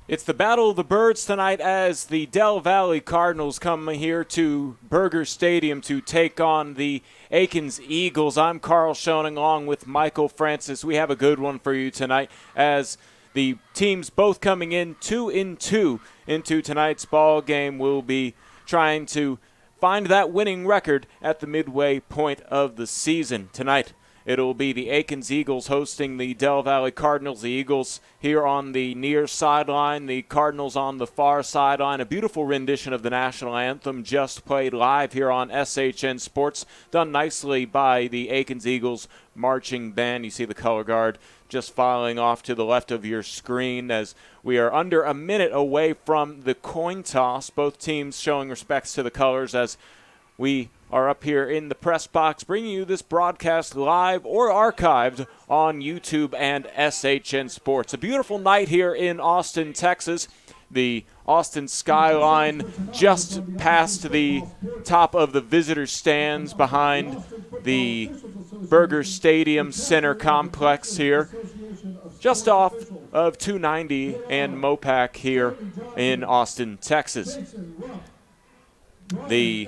It's the Battle of the Birds tonight as the Del Valle Cardinals come here to Burger Stadium to take on the Akins Eagles. I'm Karl Schoening along with Michael Francis. We have a good one for you tonight as the teams both coming in 2-2 into tonight's ball game. Will be trying to find that winning record at the midway point of the season. Tonight, it'll be the Akins Eagles hosting the Del Valle Cardinals. The Eagles here on the near sideline, the Cardinals on the far sideline. A beautiful rendition of the national anthem just played live here on SHN Sports, done nicely by the Akins Eagles marching band. You see the color guard just filing off to the left of your screen as we are under a minute away from the coin toss. Both teams showing respects to the colors as we are up here in the press box bringing you this broadcast live or archived on YouTube and SHN Sports. A beautiful night here in Austin, Texas. The Austin skyline just past the top of the visitor stands behind the Burger Stadium Center complex here, just off of 290 and Mopac here in Austin, Texas. The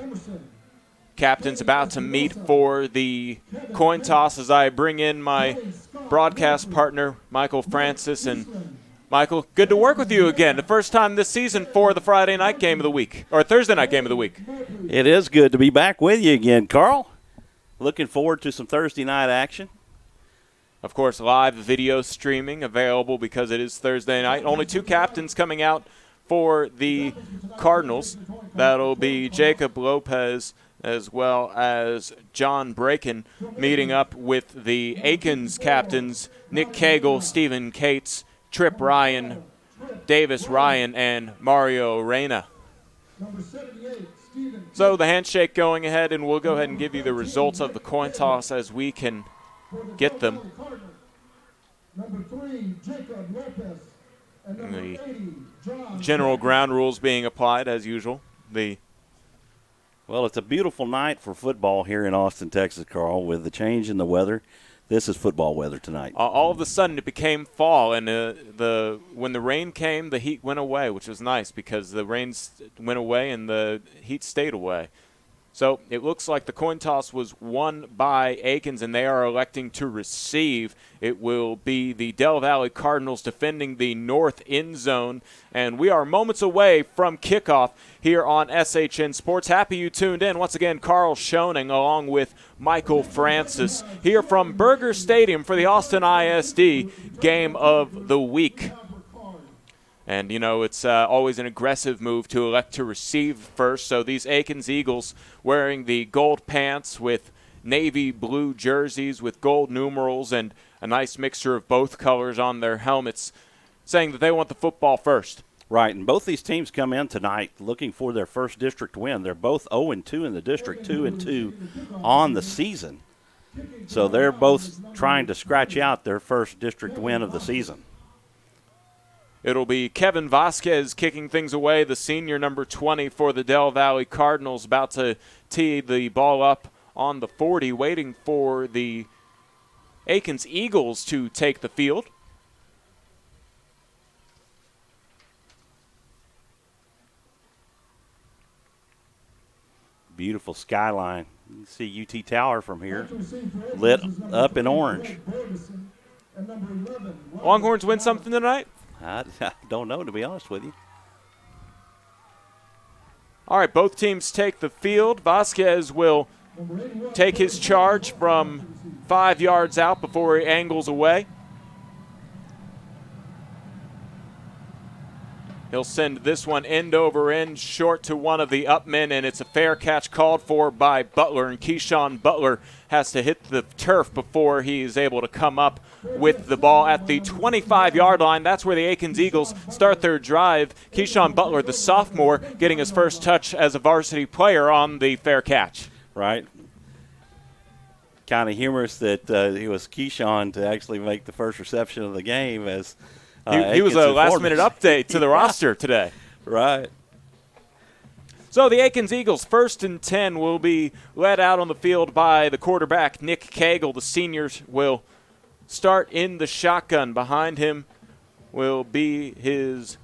captain's about to meet for the coin toss as I bring in my broadcast partner, Michael Francis. And Michael, good to work with you again. The first time this season for the Friday night game of the week, or Thursday night game of the week. It is good to be back with you again, Karl. Looking forward to some Thursday night action. Of course, live video streaming available because it is Thursday night. Only two captains coming out for the Cardinals. That'll be Jacob Lopez as well as John Braken, meeting up with the Akins captains, Nick Cagle, Stephen Cates, Trip Ryan, Davis Ryan, and Mario Reyna. So the handshake going ahead, and we'll go ahead and give you the results of the coin toss as we can get them. The general ground rules being applied as usual. Well, it's a beautiful night for football here in Austin, Texas, Karl. With the change in the weather, this is football weather tonight. All of a sudden, it became fall, and when the rain came, the heat went away, which was nice because the rain went away and the heat stayed away. So it looks like the coin toss was won by Akins, and they are electing to receive. It will be the Del Valle Cardinals defending the north end zone, and we are moments away from kickoff here on SHN Sports. Happy you tuned in. Once again, Karl Schoening along with Michael Francis here from Burger Stadium for the Austin ISD game of the week. And, you know, it's always an aggressive move to elect to receive first. So these Akins Eagles wearing the gold pants with navy blue jerseys with gold numerals and a nice mixture of both colors on their helmets, saying that they want the football first. Right, and both these teams come in tonight looking for their first district win. They're both 0-2 in the district, 2-2 on the season. So they're both trying to scratch out their first district win of the season. It'll be Kevin Vasquez kicking things away, the senior number 20 for the Del Valle Cardinals, about to tee the ball up on the 40, waiting for the Akins Eagles to take the field. Beautiful skyline. You can see UT Tower from here, lit up in orange. Longhorns win something tonight? I don't know, to be honest with you. All right, both teams take the field. Vasquez will take his charge from 5 yards out before he angles away. He'll send this one end over end short to one of the up men, and it's a fair catch called for by Butler. And Keyshawn Butler has to hit the turf before he is able to come up with the ball at the 25-yard line. That's where the Akins Eagles start their drive. Keyshawn Butler, the sophomore, getting his first touch as a varsity player on the fair catch. Right. Kind of humorous that it was Keyshawn to actually make the first reception of the game as he was a last-minute update to the roster today. Right. So the Akins Eagles, 1st and 10, will be led out on the field by the quarterback, Nick Cagle. The seniors will start in the shotgun. Behind him will be his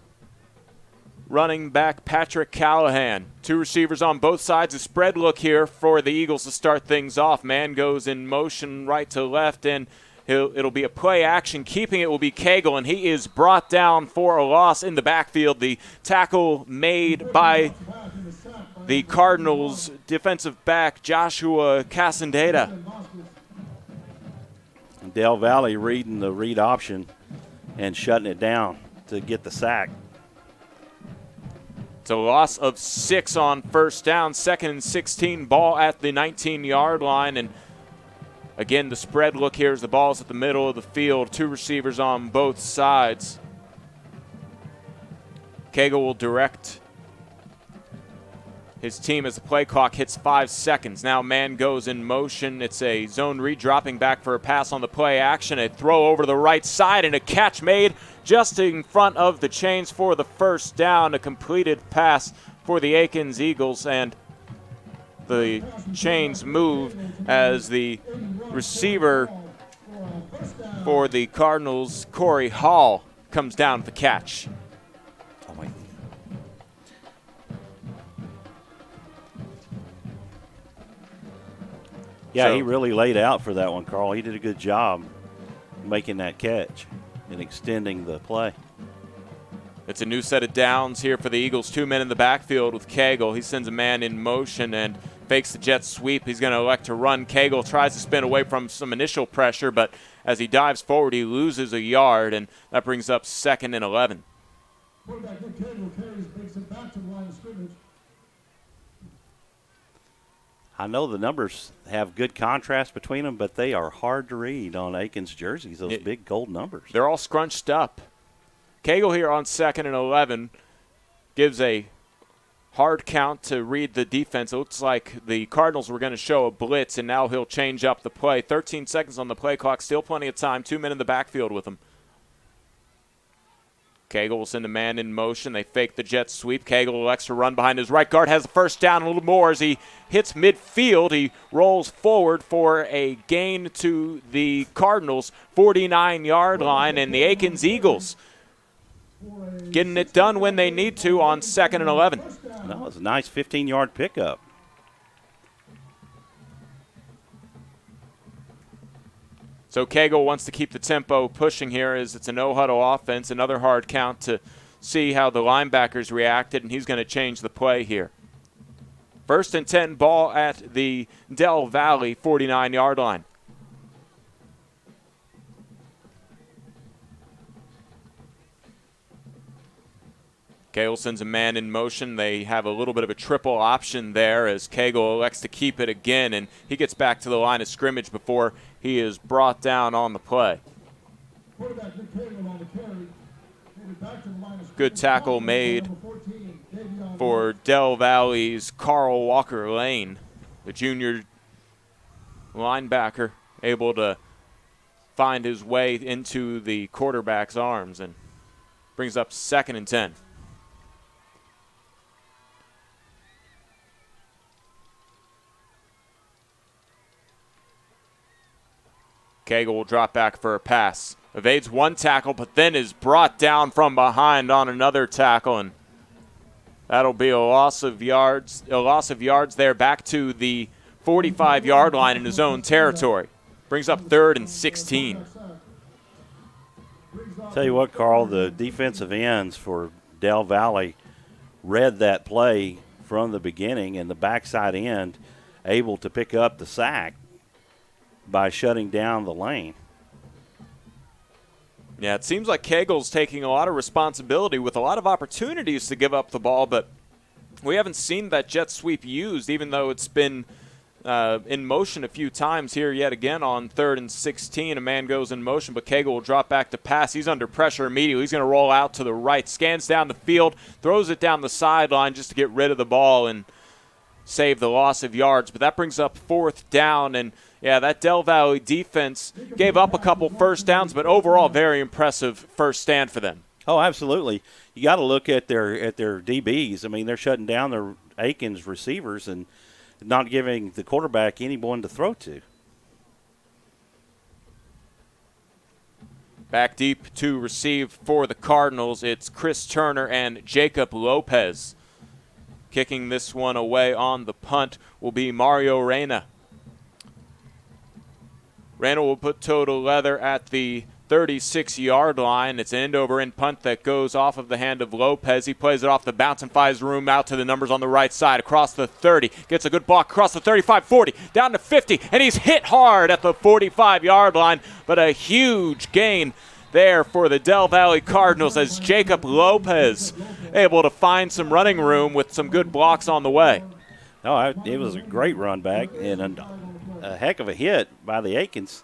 running back Patrick Callahan. Two receivers on both sides. A spread look here for the Eagles to start things off. Man goes in motion right to left, and it'll be a play action. Keeping it will be Cagle, and he is brought down for a loss in the backfield. The tackle made by the Cardinals defensive back Joshua Casandeda. Del Valle reading the read option and shutting it down to get the sack. It's a loss of 6 on first down. 2nd and 16, ball at the 19-yard line. And again, the spread look here is the ball's at the middle of the field. Two receivers on both sides. Cagle will direct his team as the play clock hits 5 seconds. Now man goes in motion. It's a zone read, dropping back for a pass on the play action. A throw over to the right side and a catch made just in front of the chains for the first down. A completed pass for the Akins Eagles, and the chains move as the receiver for the Cardinals, Corey Hall, comes down with the catch. Oh, my. Yeah, he really laid out for that one, Karl. He did a good job making that catch and extending the play. It's a new set of downs here for the Eagles. 2 men in the backfield with Cagle. He sends a man in motion and fakes the jet sweep. He's going to elect to run. Cagle tries to spin away from some initial pressure, but as he dives forward, he loses a yard, and that brings up 2nd and 11. Quarterback Nick Cagle carries, brings it back to the line of scrimmage. I know the numbers have good contrast between them, but they are hard to read on Akins jerseys, those big gold numbers. They're all scrunched up. Cagle here on 2nd and 11 gives a hard count to read the defense. It looks like the Cardinals were going to show a blitz, and now he'll change up the play. 13 seconds on the play clock, still plenty of time. 2 men in the backfield with him. Cagle will send a man in motion. They fake the jet sweep. Cagle elects to run behind his right guard, has the first down a little more as he hits midfield. He rolls forward for a gain to the Cardinals' 49-yard line, and the Akins Eagles getting it done when they need to on 2nd and 11. That was a nice 15-yard pickup. So Cagle wants to keep the tempo pushing here as it's a no-huddle offense. Another hard count to see how the linebackers reacted, and he's going to change the play here. 1st and 10, ball at the Del Valle 49-yard line. Cagle sends a man in motion. They have a little bit of a triple option there as Cagle elects to keep it again, and he gets back to the line of scrimmage before he is brought down on the play. Good tackle made for Del Valle's Karl Walker-Lane, the junior linebacker, able to find his way into the quarterback's arms and brings up 2nd and 10. Cagle will drop back for a pass. Evades one tackle, but then is brought down from behind on another tackle, and that'll be a loss of yards. A loss of yards there, back to the 45-yard line in his own territory. Brings up 3rd and 16. Tell you what, Karl, the defensive ends for Del Valle read that play from the beginning, and the backside end able to pick up the sack by shutting down the lane. Yeah, it seems like Cagle's taking a lot of responsibility with a lot of opportunities to give up the ball, but we haven't seen that jet sweep used, even though it's been in motion a few times here yet again on 3rd and 16. A man goes in motion, but Cagle will drop back to pass. He's under pressure immediately. He's going to roll out to the right, scans down the field, throws it down the sideline just to get rid of the ball and save the loss of yards. But that brings up 4th down, and yeah, that Del Valle defense gave up a couple first downs, but overall very impressive first stand for them. Oh, absolutely. You got to look at their DBs. I mean, they're shutting down their Akins receivers and not giving the quarterback anyone to throw to. Back deep to receive for the Cardinals, it's Chris Turner and Jacob Lopez. Kicking this one away on the punt will be Mario Reyna. Reyna will put total leather at the 36-yard line. It's an end-over-end punt that goes off of the hand of Lopez. He plays it off the bounce and finds room out to the numbers on the right side across the 30. Gets a good block across the 35, 40, down to 50, and he's hit hard at the 45-yard line, but a huge gain there for the Del Valle Cardinals as Jacob Lopez able to find some running room with some good blocks on the way. No, it was a great run back and a heck of a hit by the Akins.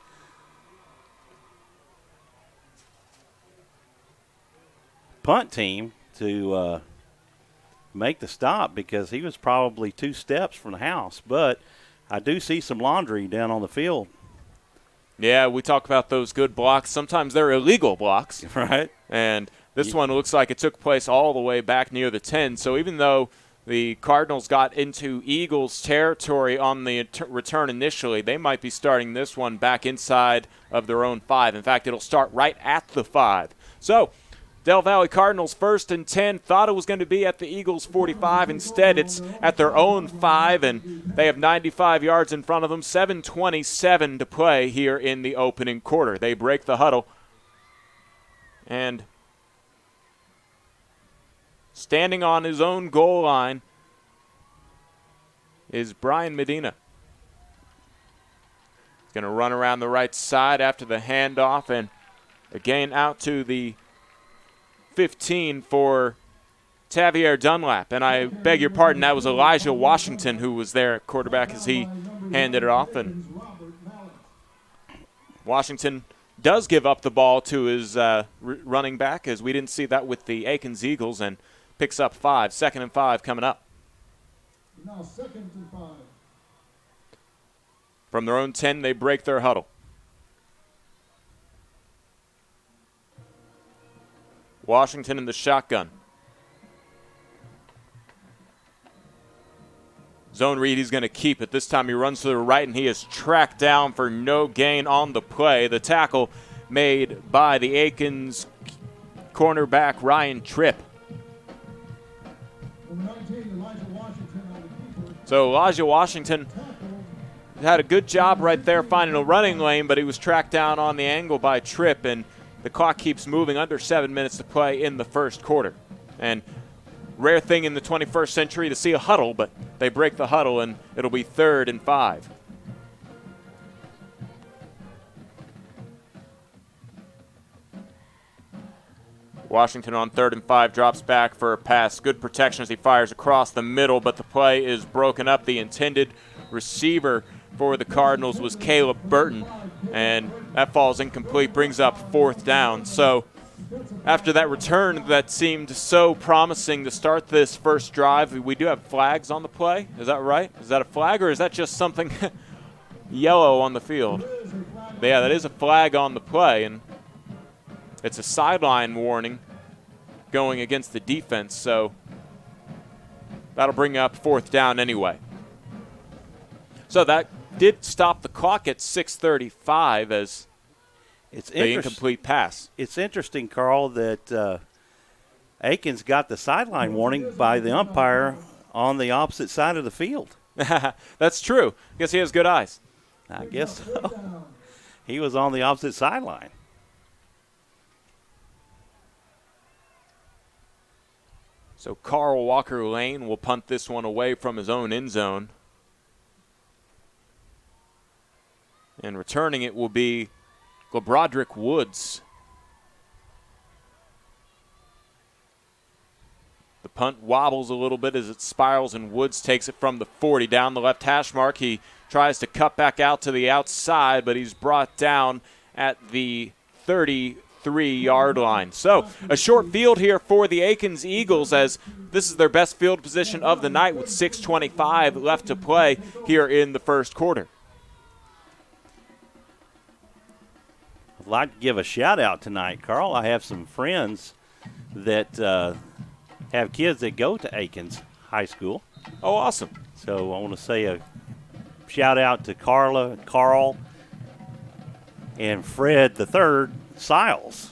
Punt team to make the stop because he was probably 2 steps from the house. But I do see some laundry down on the field. Yeah, we talk about those good blocks. Sometimes they're illegal blocks. Right. And this one looks like it took place all the way back near the 10. So even though the Cardinals got into Eagles territory on the return initially, they might be starting this one back inside of their own 5. In fact, it'll start right at the 5. So Del Valle Cardinals 1st and 10. Thought it was going to be at the Eagles 45. Instead, it's at their own 5, and they have 95 yards in front of them. 7:27 to play here in the opening quarter. They break the huddle, and standing on his own goal line is Brian Medina. He's going to run around the right side after the handoff, and again out to the 15 for Tavier Dunlap. And I beg your pardon, that was Elijah Washington who was there at quarterback as he handed it off. And Washington does give up the ball to his running back, as we didn't see that with the Akins Eagles, and picks up 5. 2nd and 5 coming up. Now 2nd and 5. From their own 10, they break their huddle. Washington in the shotgun. Zone read, he's going to keep it. This time he runs to the right, and he is tracked down for no gain on the play. The tackle made by the Akins cornerback Ryan Tripp. So Elijah Washington had a good job right there finding a running lane, but he was tracked down on the angle by Tripp, and the clock keeps moving. Under 7 minutes to play in the first quarter. And rare thing in the 21st century to see a huddle, but they break the huddle, and it'll be 3rd and 5. Washington on 3rd and 5 drops back for a pass. Good protection as he fires across the middle, but the play is broken up. The intended receiver for the Cardinals was Caleb Burton, and that falls incomplete, brings up 4th down. So after that return that seemed so promising to start this first drive, we do have flags on the play. Is that right? Is that a flag, or is that just something yellow on the field? Yeah, that is a flag on the play, and it's a sideline warning going against the defense, so that'll bring up 4th down anyway. So that did stop the clock at 6:35 as it's the incomplete pass. It's interesting, Karl, that Akins got the sideline warning by the umpire on the opposite side of the field. That's true. I guess he has good eyes. I guess so. He was on the opposite sideline. So Karl Walker Lane will punt this one away from his own end zone. And returning it will be LeBroderick Woods. The punt wobbles a little bit as it spirals, and Woods takes it from the 40 down the left hash mark. He tries to cut back out to the outside, but he's brought down at the 33-yard line. So a short field here for the Akins Eagles, as this is their best field position of the night with 6:25 left to play here in the first quarter. I'd like to give a shout-out tonight, Karl. I have some friends that have kids that go to Akins High School. Oh, awesome. So I want to say a shout-out to Carla, Karl, and Fred the third, Siles.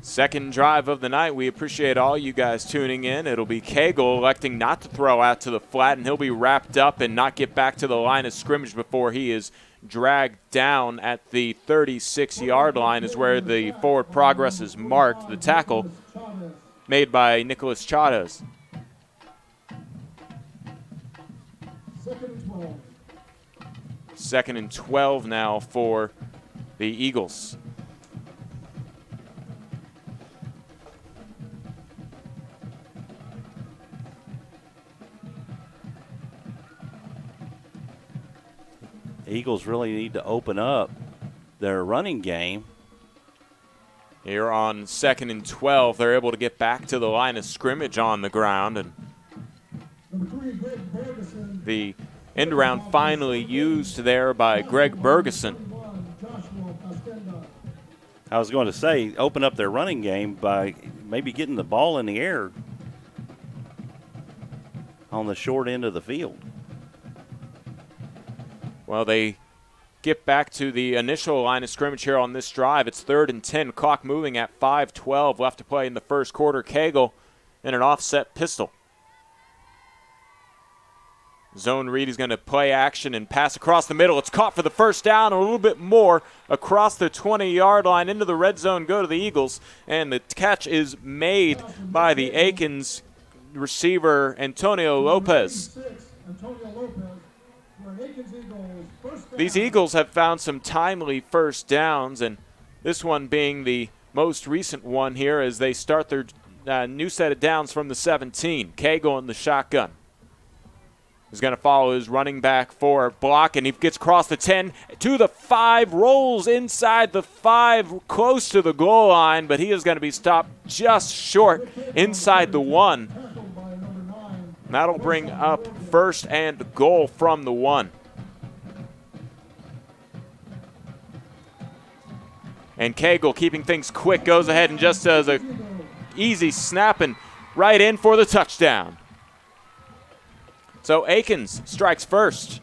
Second drive of the night. We appreciate all you guys tuning in. It'll be Cagle electing not to throw out to the flat, and he'll be wrapped up and not get back to the line of scrimmage before he is dragged down at the 36-yard line is where the forward progress is marked. The tackle made by Nicholas Chavez. Second and 12 now for the Eagles. Eagles really need to open up their running game. Here on second and 12, they're able to get back to the line of scrimmage on the ground, and the end around finally used there by Greg Bergeson. I was going to say, open up their running game by maybe getting the ball in the air on the short end of the field. Well, they get back to the initial line of scrimmage here on this drive. It's 3rd and 10, clock moving at 5:12 left to play in the first quarter. Cagle in an offset pistol. Zone read is going to play action and pass across the middle. It's caught for the first down, a little bit more across the 20-yard line into the red zone. Go to the Eagles, and the catch is made by the Akins receiver Antonio Lopez. These Eagles have found some timely first downs, and this one being the most recent one here as they start their new set of downs from the 17. Cagle in the shotgun. He's going to follow his running back for a block, and he gets across the 10 to the 5, rolls inside the 5, close to the goal line, but he is going to be stopped just short inside the 1. That'll bring up first and goal from the 1. And Cagle, keeping things quick, goes ahead and just does a easy snap and right in for the touchdown. So Akins strikes first.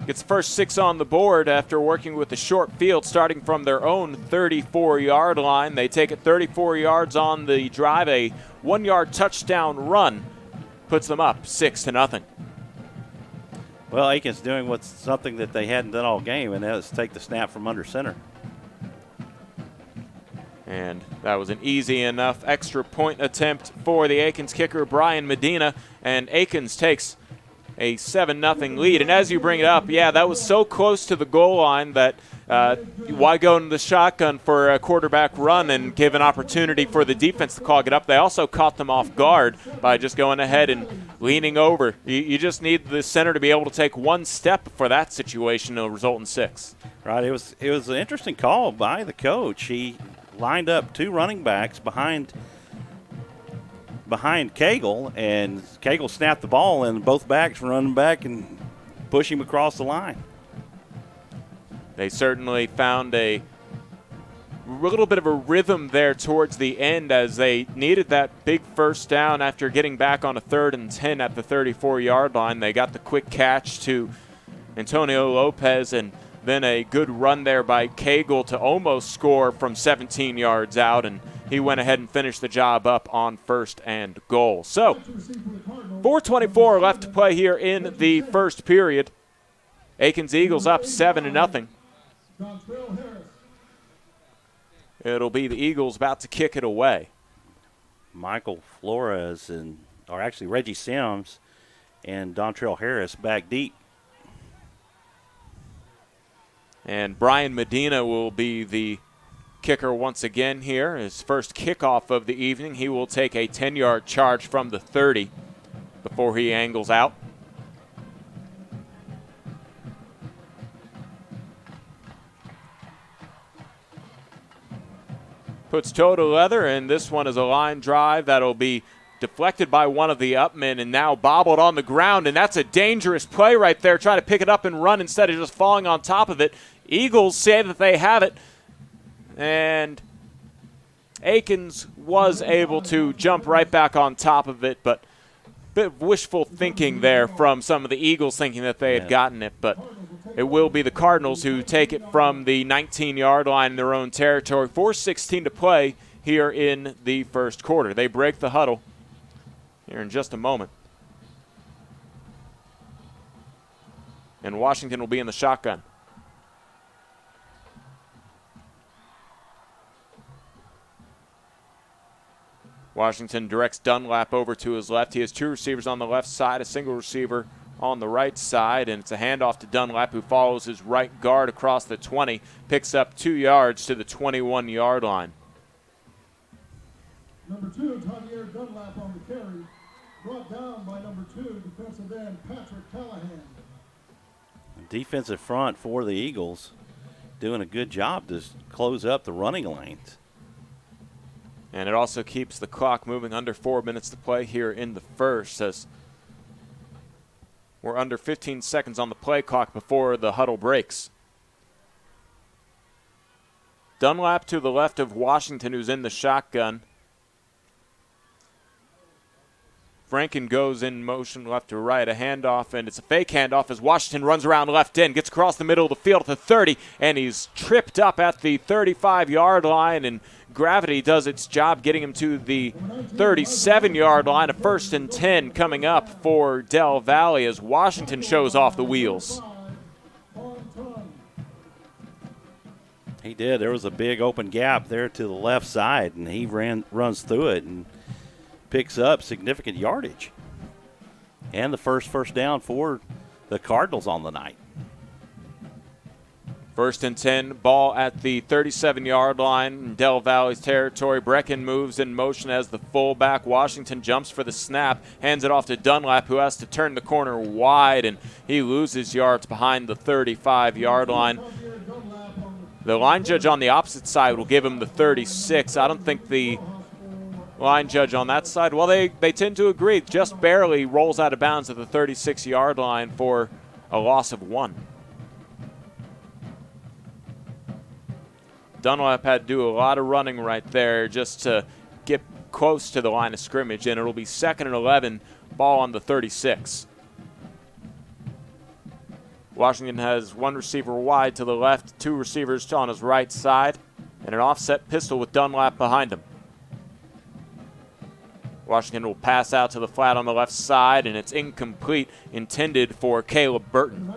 Gets the first 6 on the board after working with the short field starting from their own 34-yard line. They take it 34 yards on the drive. A 1-yard touchdown run puts them up 6-0. Well, Akins doing something that they hadn't done all game, and that was take the snap from under center. And that was an easy enough extra point attempt for the Akins kicker, Brian Medina. And Akins takes a 7-0 lead. And as you bring it up, yeah, that was so close to the goal line that why go into the shotgun for a quarterback run and give an opportunity for the defense to clog it up? They also caught them off guard by just going ahead and leaning over. You just need the center to be able to take one step for that situation to result in 6. Right. It was an interesting call by the coach. He lined up 2 running backs behind Cagle, and Cagle snapped the ball, and both backs running back and push him across the line. They certainly found a little bit of a rhythm there towards the end as they needed that big first down after getting back on a 3rd and 10 at the 34-yard line. They got the quick catch to Antonio Lopez, and then a good run there by Cagle to almost score from 17 yards out, and he went ahead and finished the job up on 1st and goal. So, 4:24 left to play here in the first period. Akins Eagles up 7-0. It'll be the Eagles about to kick it away. Michael Flores or actually Reggie Sims and Dontrell Harris back deep. And Brian Medina will be the kicker once again here. His first kickoff of the evening. He will take a 10-yard charge from the 30 before he angles out. Puts toe to leather, and this one is a line drive that'll be deflected by one of the upmen and now bobbled on the ground, and that's a dangerous play right there, trying to pick it up and run instead of just falling on top of it. Eagles say that they have it, and Akins was able to jump right back on top of it, but a bit of wishful thinking there from some of the Eagles thinking that they had gotten it, but it will be the Cardinals who take it from the 19-yard line in their own territory. 4:16 to play here in the first quarter. They break the huddle here in just a moment. And Washington will be in the shotgun. Washington directs Dunlap over to his left. He has two receivers on the left side, a single receiver on the right side, and it's a handoff to Dunlap, who follows his right guard across the 20, picks up 2 yards to the 21-yard line. Number 2, Javier Dunlap on the carry, brought down by number 2, defensive end Patrick Callahan. Defensive front for the Eagles doing a good job to close up the running lanes. And it also keeps the clock moving. Under 4 minutes to play here in the first, as we're under 15 seconds on the play clock before the huddle breaks. Dunlap to the left of Washington, who's in the shotgun. Franken goes in motion left to right, a handoff, and it's a fake handoff as Washington runs around left end, gets across the middle of the field at the 30, and he's tripped up at the 35-yard line, and gravity does its job getting him to the 37-yard line. A 1st and 10 coming up for Del Valle as Washington shows off the wheels. He did. There was a big open gap there to the left side, and he runs through it and picks up significant yardage. And the first down for the Cardinals on the night. 1st and 10, ball at the 37-yard line in Del Valle's territory. Brecken moves in motion as the fullback. Washington jumps for the snap, hands it off to Dunlap, who has to turn the corner wide, and he loses yards behind the 35-yard line. The line judge on the opposite side will give him the 36. I don't think the line judge on that side, well, they tend to agree. Just barely rolls out of bounds at the 36-yard line for a loss of 1. Dunlap had to do a lot of running right there just to get close to the line of scrimmage, and it'll be 2nd and 11, ball on the 36. Washington has one receiver wide to the left, 2 receivers on his right side, and an offset pistol with Dunlap behind him. Washington will pass out to the flat on the left side, and it's incomplete, intended for Caleb Burton.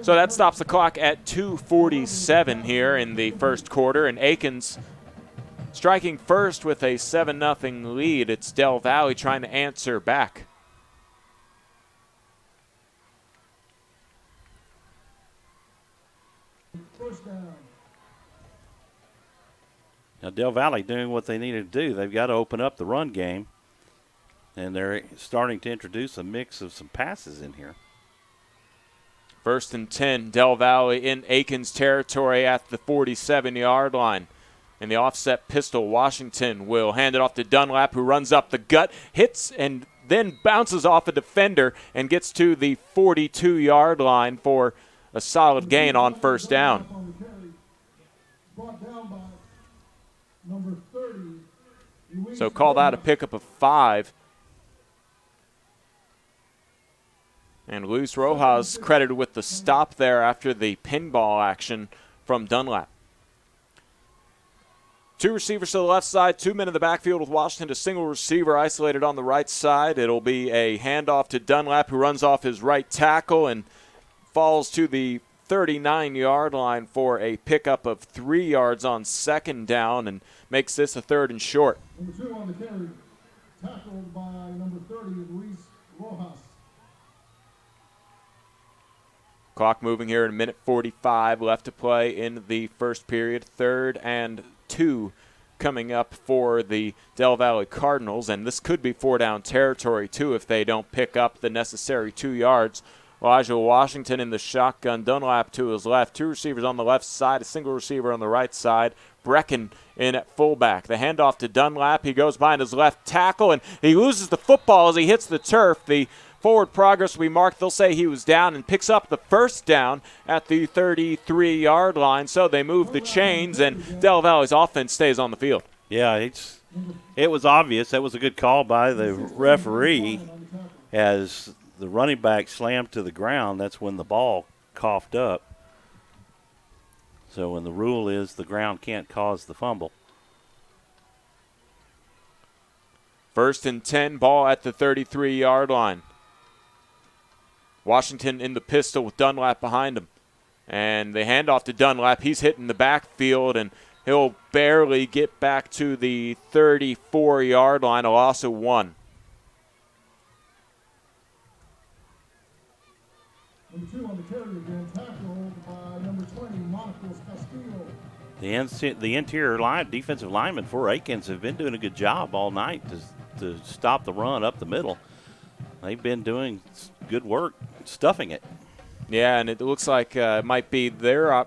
So that stops the clock at 2:47 here in the first quarter, and Akins striking first with a 7-0 lead. It's Del Valle trying to answer back. First down. Now Del Valle doing what they needed to do. They've got to open up the run game, and they're starting to introduce a mix of some passes in here. 1st and 10, Del Valle in Akins territory at the 47-yard line. In the offset pistol, Washington will hand it off to Dunlap, who runs up the gut, hits, and then bounces off a defender and gets to the 42-yard line for a solid gain on 1st down. So call that a pickup of 5. And Luis Rojas credited with the stop there after the pinball action from Dunlap. 2 receivers to the left side, 2 men in the backfield with Washington, a single receiver isolated on the right side. It'll be a handoff to Dunlap, who runs off his right tackle and falls to the 39-yard line for a pickup of 3 yards on 2nd down and makes this a 3rd and short. Number 2 on the carry, tackled by number 30, Luis Rojas. Clock moving here in 1:45 left to play in the first period. 3rd and 2 coming up for the Del Valle Cardinals, and this could be 4-down territory too if they don't pick up the necessary 2 yards. Elijah Washington in the shotgun, Dunlap to his left, 2 receivers on the left side, a single receiver on the right side. Brecken in at fullback. The handoff to Dunlap. He goes behind his left tackle, and he loses the football as he hits the turf. The forward progress will be marked. They'll say he was down, and picks up the 1st down at the 33-yard line. So they move the chains, and Del Valle's offense stays on the field. Yeah, it was obvious. That was a good call by the referee. as the running back slammed to the ground, that's when the ball coughed up. So when the rule is the ground can't cause the fumble. 1st and 10, ball at the 33-yard line. Washington in the pistol with Dunlap behind him. And they hand off to Dunlap. He's hitting the backfield, and he'll barely get back to the 34-yard line, a loss of 1. Number 2 on the carry again, tackled by number 20, Marcos Castillo. The interior line, defensive linemen for Akins have been doing a good job all night to stop the run up the middle. They've been doing good work stuffing it. Yeah, and it looks like it might be their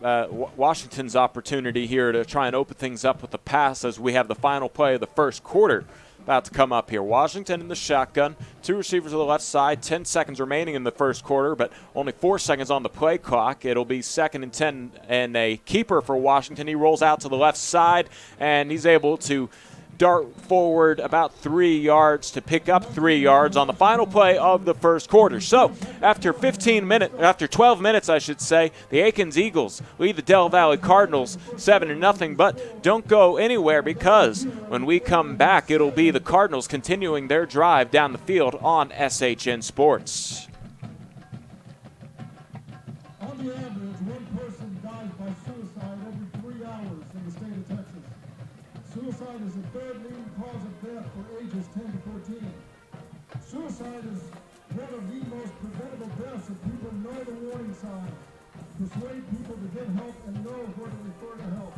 Washington's opportunity here to try and open things up with the pass as we have the final play of the first quarter about to come up here. Washington in the shotgun, 2 receivers to the left side, 10 seconds remaining in the first quarter, but only 4 seconds on the play clock. It'll be 2nd and 10 and a keeper for Washington. He rolls out to the left side, and he's able to dart forward about 3 yards to pick up 3 yards on the final play of the first quarter. So after 12 minutes, I should say, the Akins Eagles lead the Del Valle Cardinals 7-0. But don't go anywhere, because when we come back, it'll be the Cardinals continuing their drive down the field on SHN Sports. On the average, one person dies by suicide every 3 hours in the state of Texas. Suicide is the 3rd leading cause of death for ages 10 to 14. Suicide is one of the most preventable deaths if people know the warning signs, persuade people to get help, and know where to refer to help.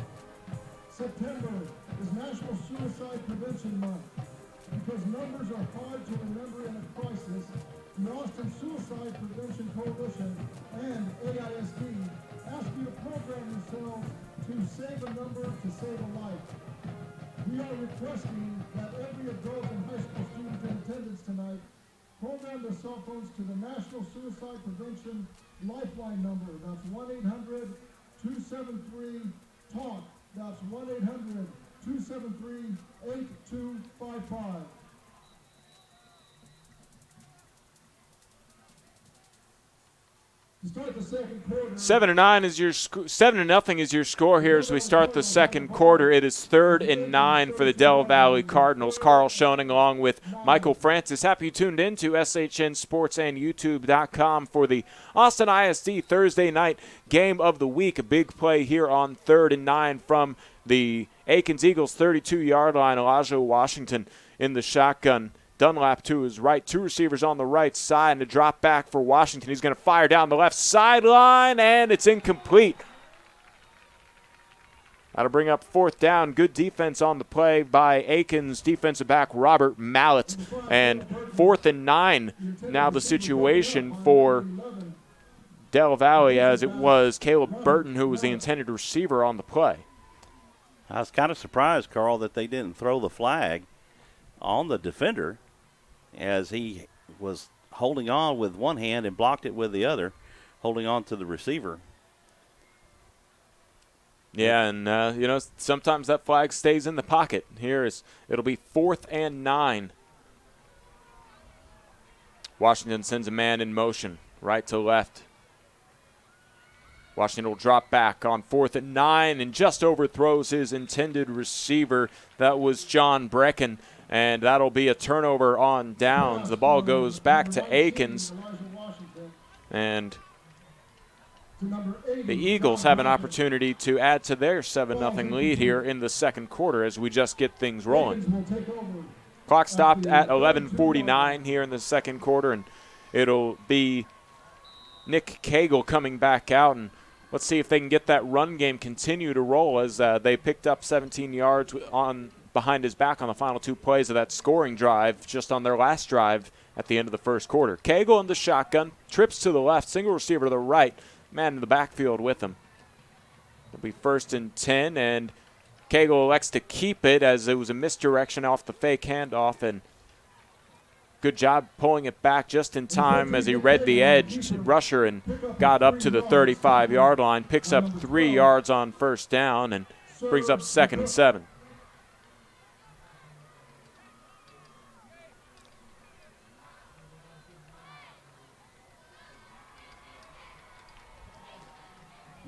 September is National Suicide Prevention Month. Because numbers are hard to remember in a crisis, the Austin Suicide Prevention Coalition and AISD ask you to program yourselves to save a number to save a life. We are requesting that every adult and high school student in attendance tonight program their cell phones to the National Suicide Prevention Lifeline number. That's 1-800-273-TALK. That's 1-800-273-8255. To start the second quarter, 7-0 is your 7-0 is your score here as we start the second quarter. It is 3rd and 9 for the Del Valle Cardinals. Karl Schoening along with Michael Francis. Happy you tuned in to SHN Sports and YouTube.com for the Austin ISD Thursday night game of the week. A big play here on 3rd and 9 from the Akins Eagles 32-yard line. Elijah Washington in the shotgun. Dunlap to his right, 2 receivers on the right side, and a drop back for Washington. He's going to fire down the left sideline, and it's incomplete. That'll bring up 4th down. Good defense on the play by Akins defensive back Robert Mallett. And 4th and 9 now the situation for Del Valle, as it was Caleb Burton who was the intended receiver on the play. I was kind of surprised, Karl, that they didn't throw the flag on the defender, as he was holding on with one hand and blocked it with the other, holding on to the receiver. Yeah, and, sometimes that flag stays in the pocket. It'll be 4th and 9. Washington sends a man in motion, right to left. Washington will drop back on 4th and 9 and just overthrows his intended receiver. That was John Brecken. And that'll be a turnover on downs. The ball goes back to Akins. And the Eagles have an opportunity to add to their 7-0 lead here in the second quarter as we just get things rolling. Clock stopped at 11:49 here in the second quarter, and it'll be Nick Cagle coming back out. And let's see if they can get that run game continue to roll, as they picked up 17 yards behind his back on the final 2 plays of that scoring drive just on their last drive at the end of the first quarter. Cagle in the shotgun, trips to the left, single receiver to the right, man in the backfield with him. It'll be 1st and 10, and Cagle elects to keep it as it was a misdirection off the fake handoff, and good job pulling it back just in time as he read the edge rusher and got up to the 35-yard line, picks up 3 yards on 1st down, and brings up 2nd and 7.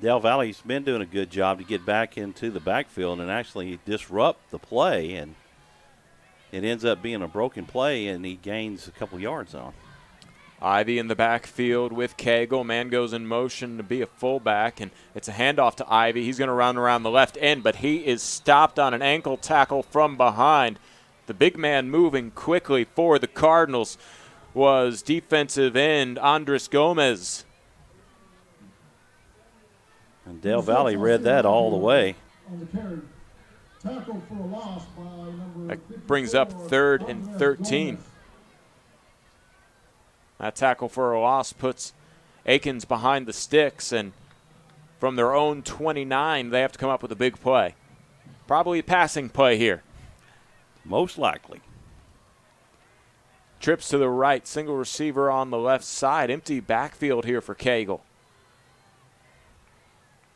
Del Valle's been doing a good job to get back into the backfield and actually disrupt the play, and it ends up being a broken play, and he gains a couple yards on. Ivy in the backfield with Cagle. Man goes in motion to be a fullback, and it's a handoff to Ivy. He's going to run around the left end, but he is stopped on an ankle tackle from behind. The big man moving quickly for the Cardinals was defensive end Andres Gomez. And Del Valle read that all the way. That brings up 3rd and 13. That tackle for a loss puts Akins behind the sticks, and from their own 29, they have to come up with a big play. Probably a passing play here. Most likely. Trips to the right, single receiver on the left side. Empty backfield here for Cagle.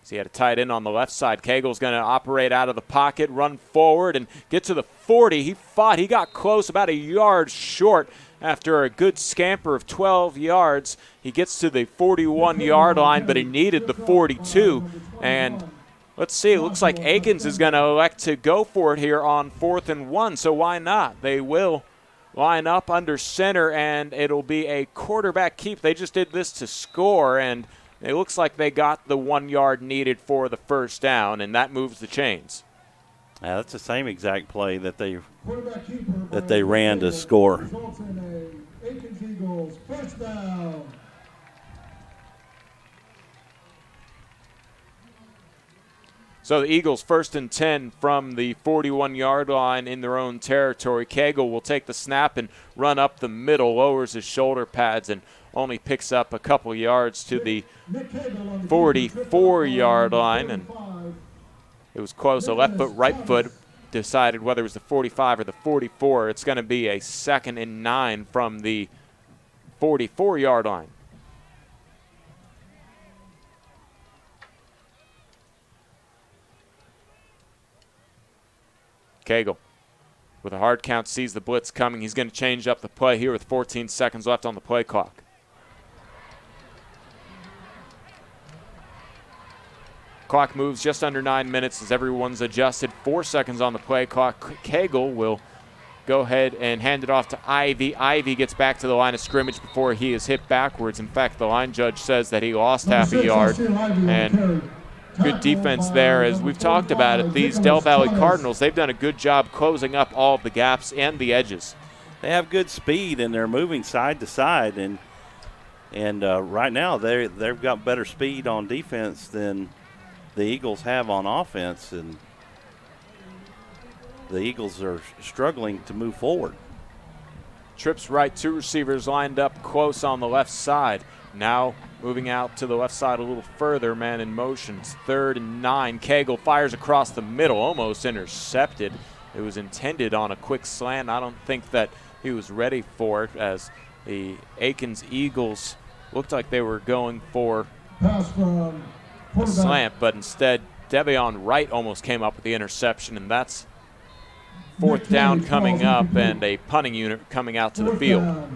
So he had a tight end on the left side. Cagle's going to operate out of the pocket, run forward, and get to the 40. He fought. He got close, about a yard short. After a good scamper of 12 yards, he gets to the 41-yard line, but he needed the 42. And let's see, it looks like Akins is going to elect to go for it here on 4th and 1, so why not? They will line up under center, and it'll be a quarterback keep. They just did this to score, and it looks like they got the 1 yard needed for the first down, and that moves the chains. Yeah, that's the same exact play that they ran to score. Akins Eagles, first down. So the Eagles 1st and 10 from the 41-yard line in their own territory. Cagle will take the snap and run up the middle, lowers his shoulder pads, and only picks up a couple yards to the 44-yard line. And it was close. A left foot, right foot decided whether it was the 45 or the 44. It's going to be a 2nd and 9 from the 44-yard line. Cagle with a hard count sees the blitz coming. He's going to change up the play here with 14 seconds left on the play clock. Clock moves just under 9 minutes as everyone's adjusted. 4 seconds on the play clock. Cagle will go ahead and hand it off to Ivy. Ivy gets back to the line of scrimmage before he is hit backwards. In fact, the line judge says that he lost half a yard. And good defense there. As we've talked about it, these Del Valle Cardinals, they've done a good job closing up all of the gaps and the edges. They have good speed, and they're moving side to side. And right now they've got better speed on defense than the Eagles have on offense, and the Eagles are struggling to move forward. Trips right, 2 receivers lined up close on the left side. Now moving out to the left side a little further, man in motion. It's 3rd and 9. Cagle fires across the middle, almost intercepted. It was intended on a quick slant. I don't think that he was ready for it, as the Akins Eagles looked like they were going for a slant, but instead Devion Wright almost came up with the interception, and that's 4th down coming up and a punting unit coming out to the field.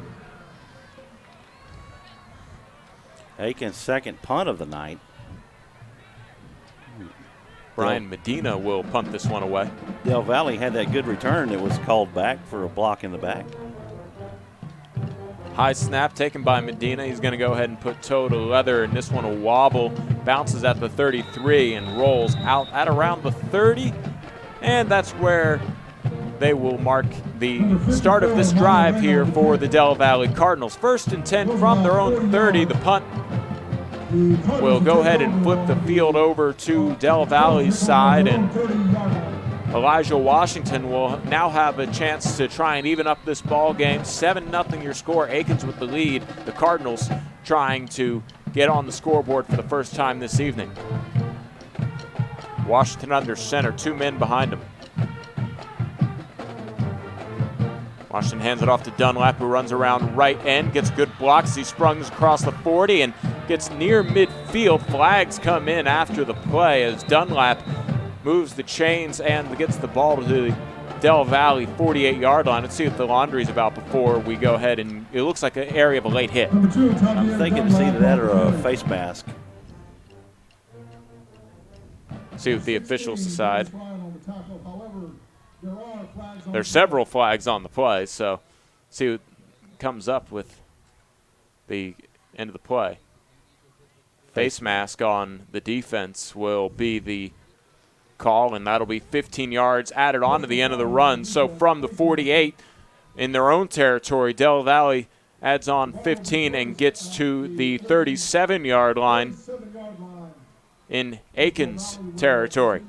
Akins' 2nd punt of the night. Brian Medina will punt this one away. Del Valle had that good return. It was called back for a block in the back. High snap taken by Medina. He's going to go ahead and put toe to leather, and this one will wobble, bounces at the 33 and rolls out at around the 30. And that's where they will mark the start of this drive here for the Del Valle Cardinals. 1st and 10 from their own 30. The punt will go ahead and flip the field over to Del Valle's side, and Elijah Washington will now have a chance to try and even up this ball game. 7-0 your score. Akins with the lead. The Cardinals trying to get on the scoreboard for the first time this evening. Washington under center, 2 men behind him. Washington hands it off to Dunlap, who runs around right end, gets good blocks. He sprungs across the 40 and gets near midfield. Flags come in after the play as Dunlap moves the chains and gets the ball to the Del Valle 48-yard line. Let's see what the laundry's about before we go ahead, and it looks like an area of a late hit. I'm thinking it's either that or a face mask. See what the officials decide. On the tackle. However, there are flags on There's several flags on the play, so see what comes up with the end of the play. Face mask on the defense will be the call, and that'll be 15 yards added on to the end of the run. So from the 48 in their own territory, Del Valle adds on 15 and gets to the 37-yard line in Akins territory.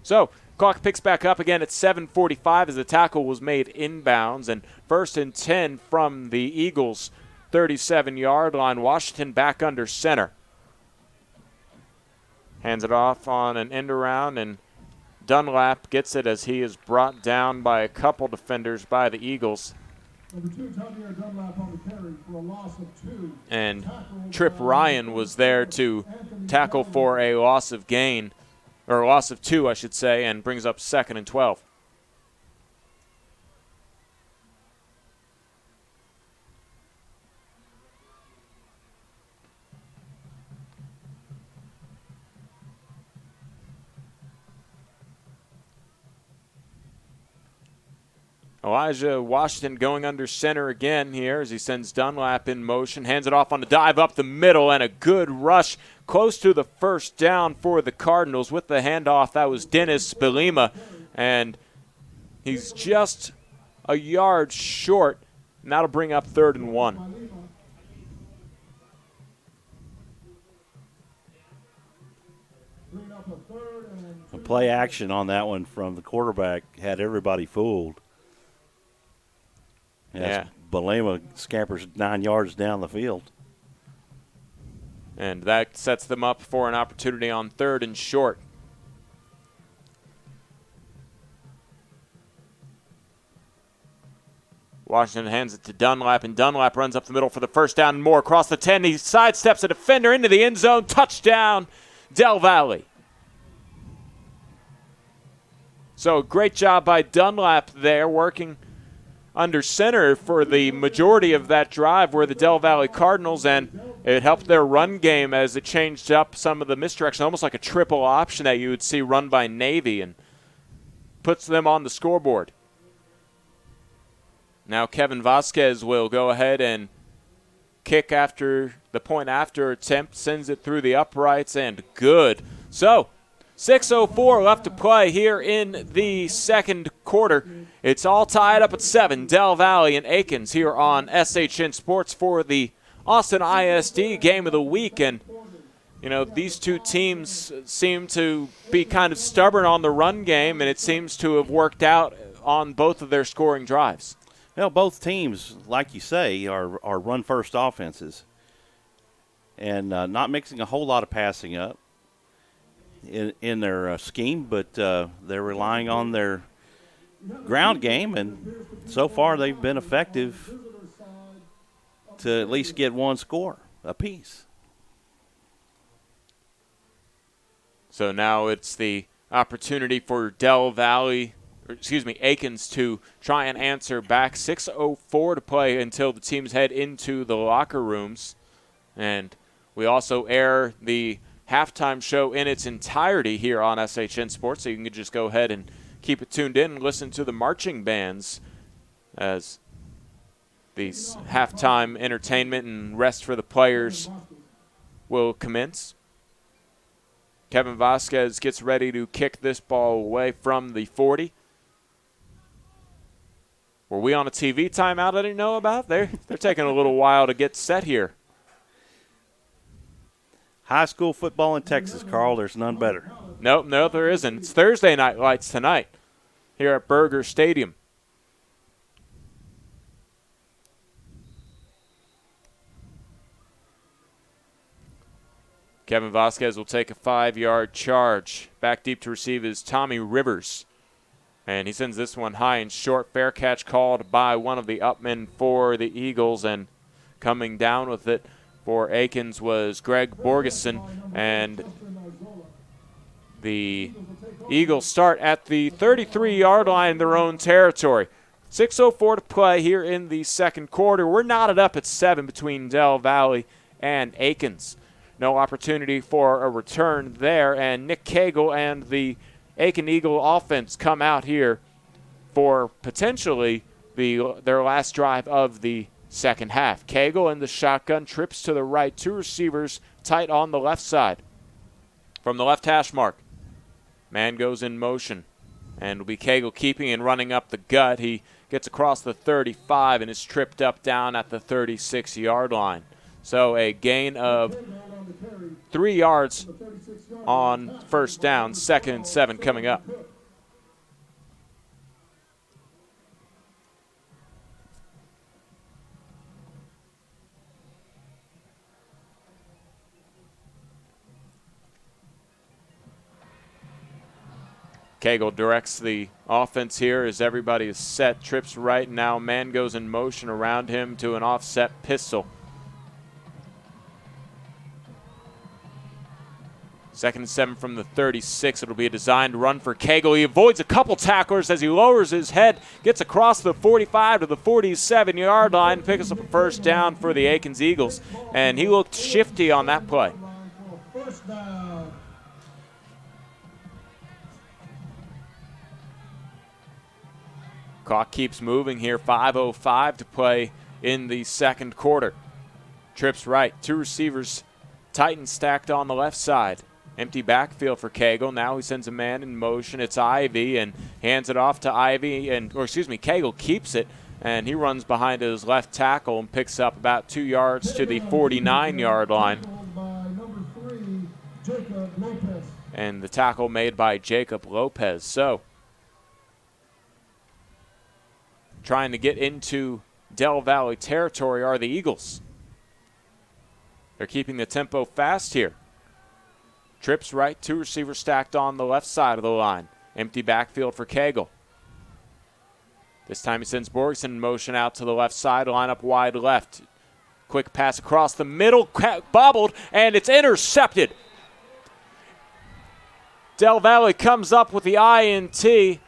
So clock picks back up again at 7:45 as the tackle was made inbounds, and 1st and 10 from the Eagles' 37-yard line. Washington back under center. Hands it off on an end around, and Dunlap gets it as he is brought down by a couple defenders by the Eagles. Dunlap on the carry for a loss of 2. And Trip Ryan was there to tackle for a loss of gain, or a loss of 2, I should say, and brings up 2nd and 12. Elijah Washington going under center again here as he sends Dunlap in motion, hands it off on the dive up the middle, and a good rush close to the first down for the Cardinals with the handoff. That was Dennis Belima, and he's just a yard short, and that'll bring up 3rd and 1. The play action on that one from the quarterback had everybody fooled. Yeah. Belima scampers 9 yards down the field. And that sets them up for an opportunity on 3rd and short. Washington hands it to Dunlap, and Dunlap runs up the middle for the first down and more. Across the 10, he sidesteps a defender into the end zone. Touchdown, Del Valle. So great job by Dunlap there, working under center for the majority of that drive were the Del Valle Cardinals, and it helped their run game as it changed up some of the misdirection, almost like a triple option that you would see run by Navy, and puts them on the scoreboard. Now Kevin Vasquez will go ahead and kick after the point after attempt, sends it through the uprights, and good. So 6:04 left to play here in the second quarter. It's all tied up at 7. Del Valle and Akins here on SHN Sports for the Austin ISD Game of the Week. And, you know, these two teams seem to be kind of stubborn on the run game, and it seems to have worked out on both of their scoring drives. Well, both teams, like you say, are run-first offenses and not mixing a whole lot of passing up in their scheme, but they're relying on their ground game, and so far they've been effective to at least get one score apiece. So now it's the opportunity for Akins to try and answer back. 6:04 to play until the teams head into the locker rooms. And we also air the halftime show in its entirety here on SHN Sports, so you can just go ahead and keep it tuned in and listen to the marching bands as these halftime entertainment and rest for the players will commence. Kevin Vasquez gets ready to kick this ball away from the 40. Were we on a TV timeout I didn't know about? They're taking a little while to get set here. High school football in Texas, Karl, there's none better. Nope, no, there isn't. It's Thursday night lights tonight here at Burger Stadium. Kevin Vasquez will take a 5-yard charge. Back deep to receive is Tommy Rivers. And he sends this one high and short. Fair catch called by one of the upmen for the Eagles, and coming down with it for Akins was Greg Borgeson, and the Eagles start at the 33-yard line in their own territory. 6:04 to play here in the second quarter. We're knotted up at 7 between Del Valle and Akins. no opportunity for a return there, and Nick Cagle and the Aiken Eagle offense come out here for potentially their last drive of the second half. Cagle in the shotgun, trips to the right, two receivers tight on the left side. From the left hash mark, man goes in motion, and will be Cagle keeping and running up the gut. He gets across the 35 and is tripped up down at the 36-yard line. So a gain of 3 yards on first down, 2nd and 7 coming up. Cagle directs the offense here as everybody is set. Trips right now. Man goes in motion around him to an offset pistol. 2nd and 7 from the 36. It'll be a designed run for Cagle. He avoids a couple tacklers as he lowers his head, gets across the 45 to the 47-yard line, picks up a first down for the Akins Eagles. And he looked shifty on that play. First down. Clock keeps moving here. 5:05 to play in the second quarter. Trips right. Two receivers tight and stacked on the left side. Empty backfield for Cagle. Now he sends a man in motion. It's Ivy and hands it off to Ivy. Cagle keeps it, and he runs behind his left tackle and picks up about 2 yards to the 49-yard line. By number 3, Jacob Lopez. And the tackle made by Jacob Lopez. So, trying to get into Del Valle territory are the Eagles. They're keeping the tempo fast here. Trips right, two receivers stacked on the left side of the line. Empty backfield for Cagle. This time he sends Borgson in motion out to the left side, line up wide left. Quick pass across the middle, bobbled, and it's intercepted. Del Valle comes up with the INT,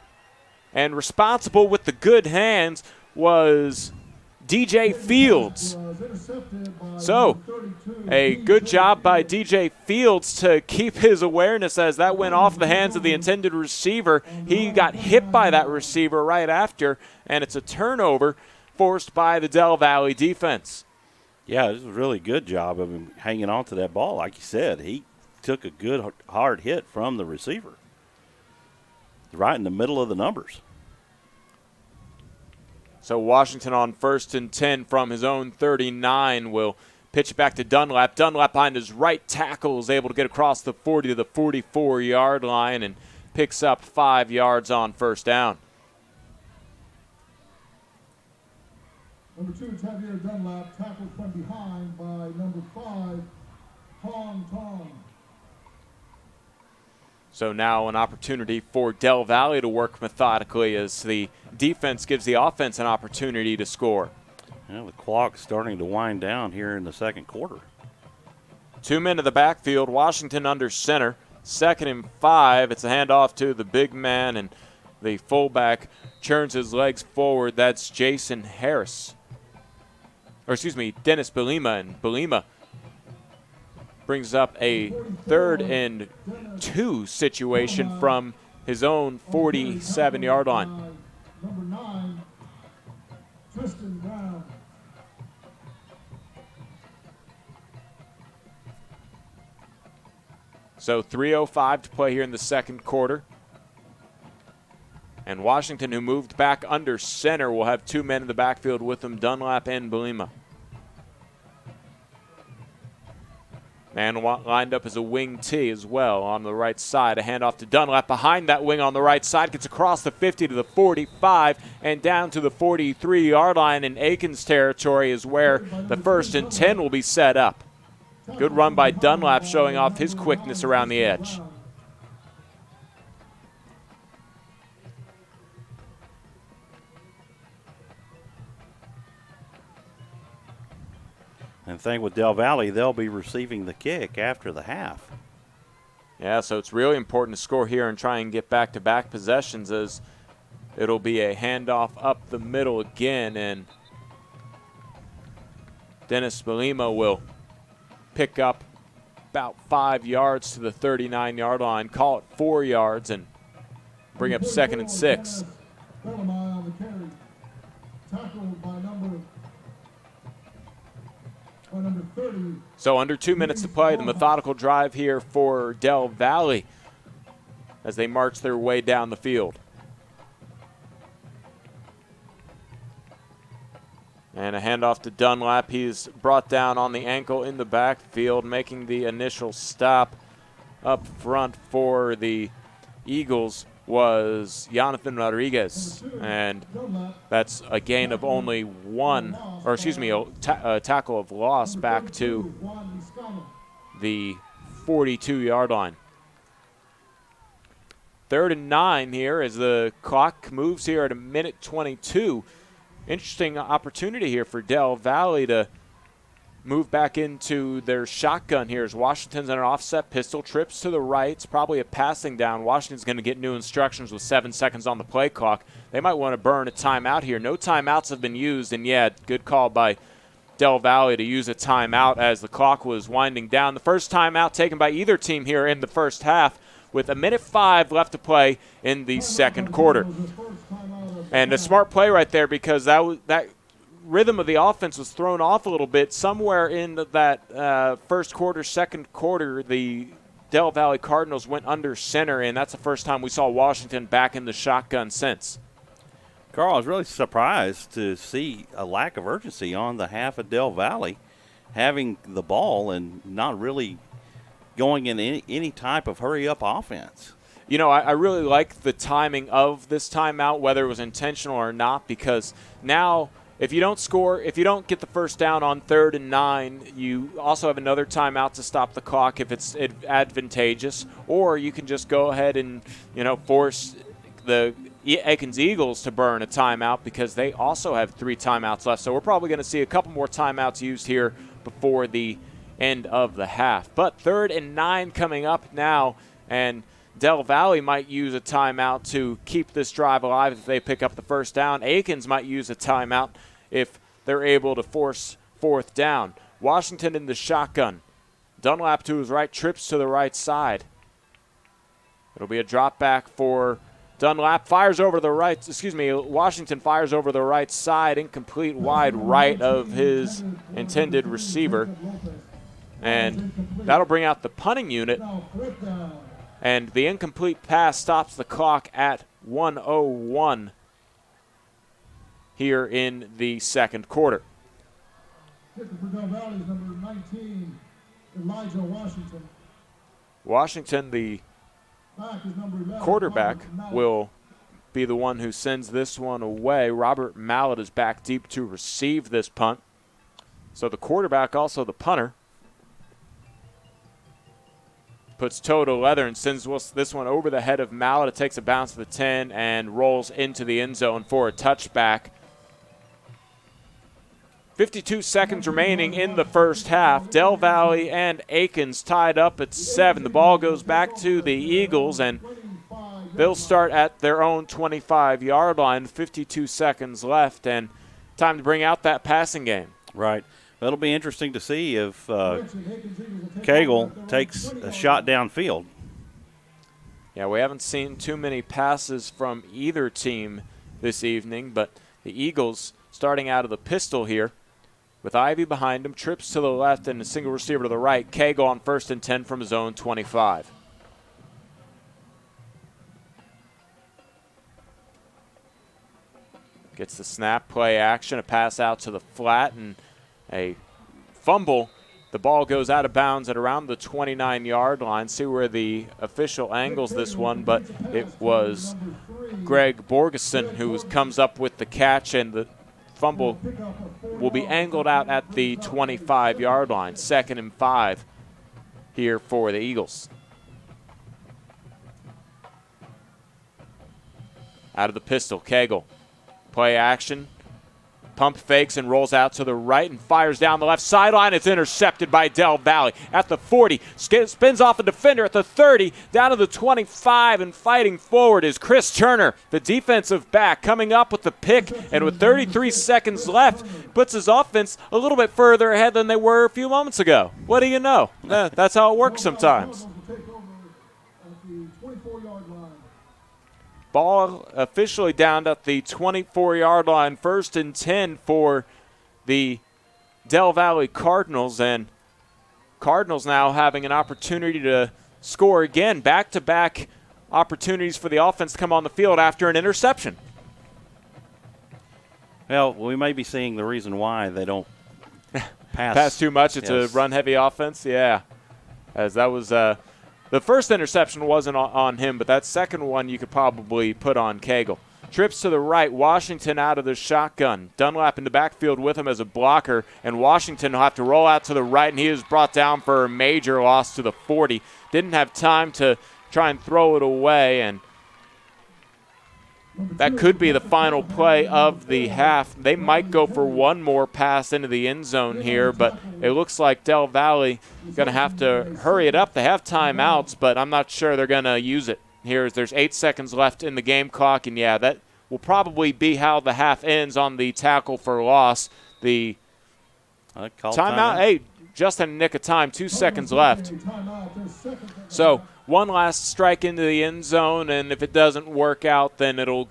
and responsible with the good hands was DJ Fields. So, a good job by DJ Fields to keep his awareness as that went off the hands of the intended receiver. He got hit by that receiver right after, and it's a turnover forced by the Del Valle defense. Yeah, this was a really good job of him hanging on to that ball. Like you said, he took a good hard hit from the receiver. Right in the middle of the numbers. So Washington on 1st and 10 from his own 39 will pitch it back to Dunlap. Dunlap behind his right tackle is able to get across the 40 to the 44-yard line and picks up 5 yards on first down. Number 2, Javier Dunlap, tackled from behind by number 5, Hong Tong. So now an opportunity for Del Valle to work methodically as the defense gives the offense an opportunity to score. The clock's starting to wind down here in the second quarter. 2 men to the backfield, Washington under center. 2nd and 5, it's a handoff to the big man, and the fullback churns his legs forward. That's Jason Harris. Dennis Belima, and Belima brings up a 3rd and 2 situation from his own 47-yard line. Number 9, Tristan Brown. So 3:05 to play here in the second quarter. And Washington, who moved back under center, will have 2 men in the backfield with them, Dunlap and Belima. And lined up as a wing T as well on the right side. A handoff to Dunlap behind that wing on the right side. Gets across the 50 to the 45 and down to the 43-yard line in Akins territory is where the 1st and 10 will be set up. Good run by Dunlap showing off his quickness around the edge. And the thing with Del Valle, they'll be receiving the kick after the half. Yeah, so it's really important to score here and try and get back-to-back possessions as it'll be a handoff up the middle again, and Dennis Belima will pick up about 5 yards to the 39-yard line, call it 4 yards, and bring up 2nd and 6. Bellamy on the carry. Tackled by number 30. So under 2 minutes to play, the methodical drive here for Del Valle as they march their way down the field. And a handoff to Dunlap. He's brought down on the ankle in the backfield, making the initial stop up front for the Eagles was Jonathan Rodriguez. And that's a gain of only one, or excuse me, a tackle of loss back to the 42-yard line. 3rd and 9 here as the clock moves here at 1:22. Interesting opportunity here for Del Valle to move back into their shotgun here as Washington's in an offset pistol, trips to the right. It's probably a passing down. Washington's going to get new instructions with 7 seconds on the play clock. They might want to burn a timeout here. No timeouts have been used, and yeah, good call by Del Valle to use a timeout as the clock was winding down. The first timeout taken by either team here in the first half with 1:05 left to play in the second quarter. And a smart play right there because that rhythm of the offense was thrown off a little bit. Somewhere in that first quarter, second quarter, the Del Valle Cardinals went under center, and that's the first time we saw Washington back in the shotgun since. Karl, I was really surprised to see a lack of urgency on the half of Del Valle having the ball and not really going in any type of hurry-up offense. You know, I really like the timing of this timeout, whether it was intentional or not, because now if you don't score, if you don't get the first down on 3rd and 9, you also have another timeout to stop the clock if it's advantageous, or you can just go ahead and, force the Akins Eagles to burn a timeout because they also have 3 timeouts left. So we're probably going to see a couple more timeouts used here before the end of the half. But 3rd and 9 coming up now, and Del Valle might use a timeout to keep this drive alive if they pick up the first down. Akins might use a timeout if they're able to force 4th down. Washington in the shotgun. Dunlap to his right, trips to the right side. It'll be a drop back for Dunlap. Fires over the right, Washington fires over the right side, incomplete wide right of his intended receiver. And that'll bring out the punting unit. And the incomplete pass stops the clock at 1:01 here in the second quarter. Kicker for Del Valle is number 19, Elijah Washington. Washington, the Back is number 11, quarterback, Robert Mallett. will be the one who sends this one away. Robert Mallett is back deep to receive this punt. So the quarterback, also the punter, puts toe to leather and sends this one over the head of Mallett. It takes a bounce to the 10 and rolls into the end zone for a touchback. 52 seconds remaining in the first half. Del Valle and Akins tied up at 7. The ball goes back to the Eagles, and they'll start at their own 25-yard line. 52 seconds left, and time to bring out that passing game. Right. It'll be interesting to see if Cagle takes a shot downfield. Yeah, we haven't seen too many passes from either team this evening, but the Eagles starting out of the pistol here with Ivy behind him, trips to the left and a single receiver to the right. Cagle on 1st and 10 from his own 25. Gets the snap, play action, a pass out to the flat, and a fumble. The ball goes out of bounds at around the 29-yard line. See where the official angles this one, but it was Greg Borgeson who comes up with the catch, and the fumble will be angled out at the 25-yard line. 2nd and 5 here for the Eagles. Out of the pistol, Cagle. Play action. Pump fakes and rolls out to the right and fires down the left sideline. It's intercepted by Del Valle at the 40. Spins off a defender at the 30, down to the 25, and fighting forward is Chris Turner, the defensive back, coming up with the pick, and with 33 seconds left, puts his offense a little bit further ahead than they were a few moments ago. What do you know? That's how it works sometimes. Ball officially down at the 24-yard line, 1st and 10 for the Del Valle Cardinals, and Cardinals now having an opportunity to score again, back-to-back opportunities for the offense to come on the field after an interception. Well, we may be seeing the reason why they don't pass too much. It's a run-heavy offense, yeah, as that was the first interception wasn't on him, but that second one you could probably put on Cagle. Trips to the right, Washington out of the shotgun. Dunlap in the backfield with him as a blocker, and Washington will have to roll out to the right, and he is brought down for a major loss to the 40. Didn't have time to try and throw it away, and that could be the final play of the half. They might go for one more pass into the end zone here, but it looks like Del Valle going to have to hurry it up. They have timeouts, but I'm not sure they're going to use it here as there's 8 seconds left in the game clock, and yeah, that will probably be how the half ends on the tackle for loss. The timeout, hey, just in a nick of time, 2 seconds left. So one last strike into the end zone, and if it doesn't work out, then you'll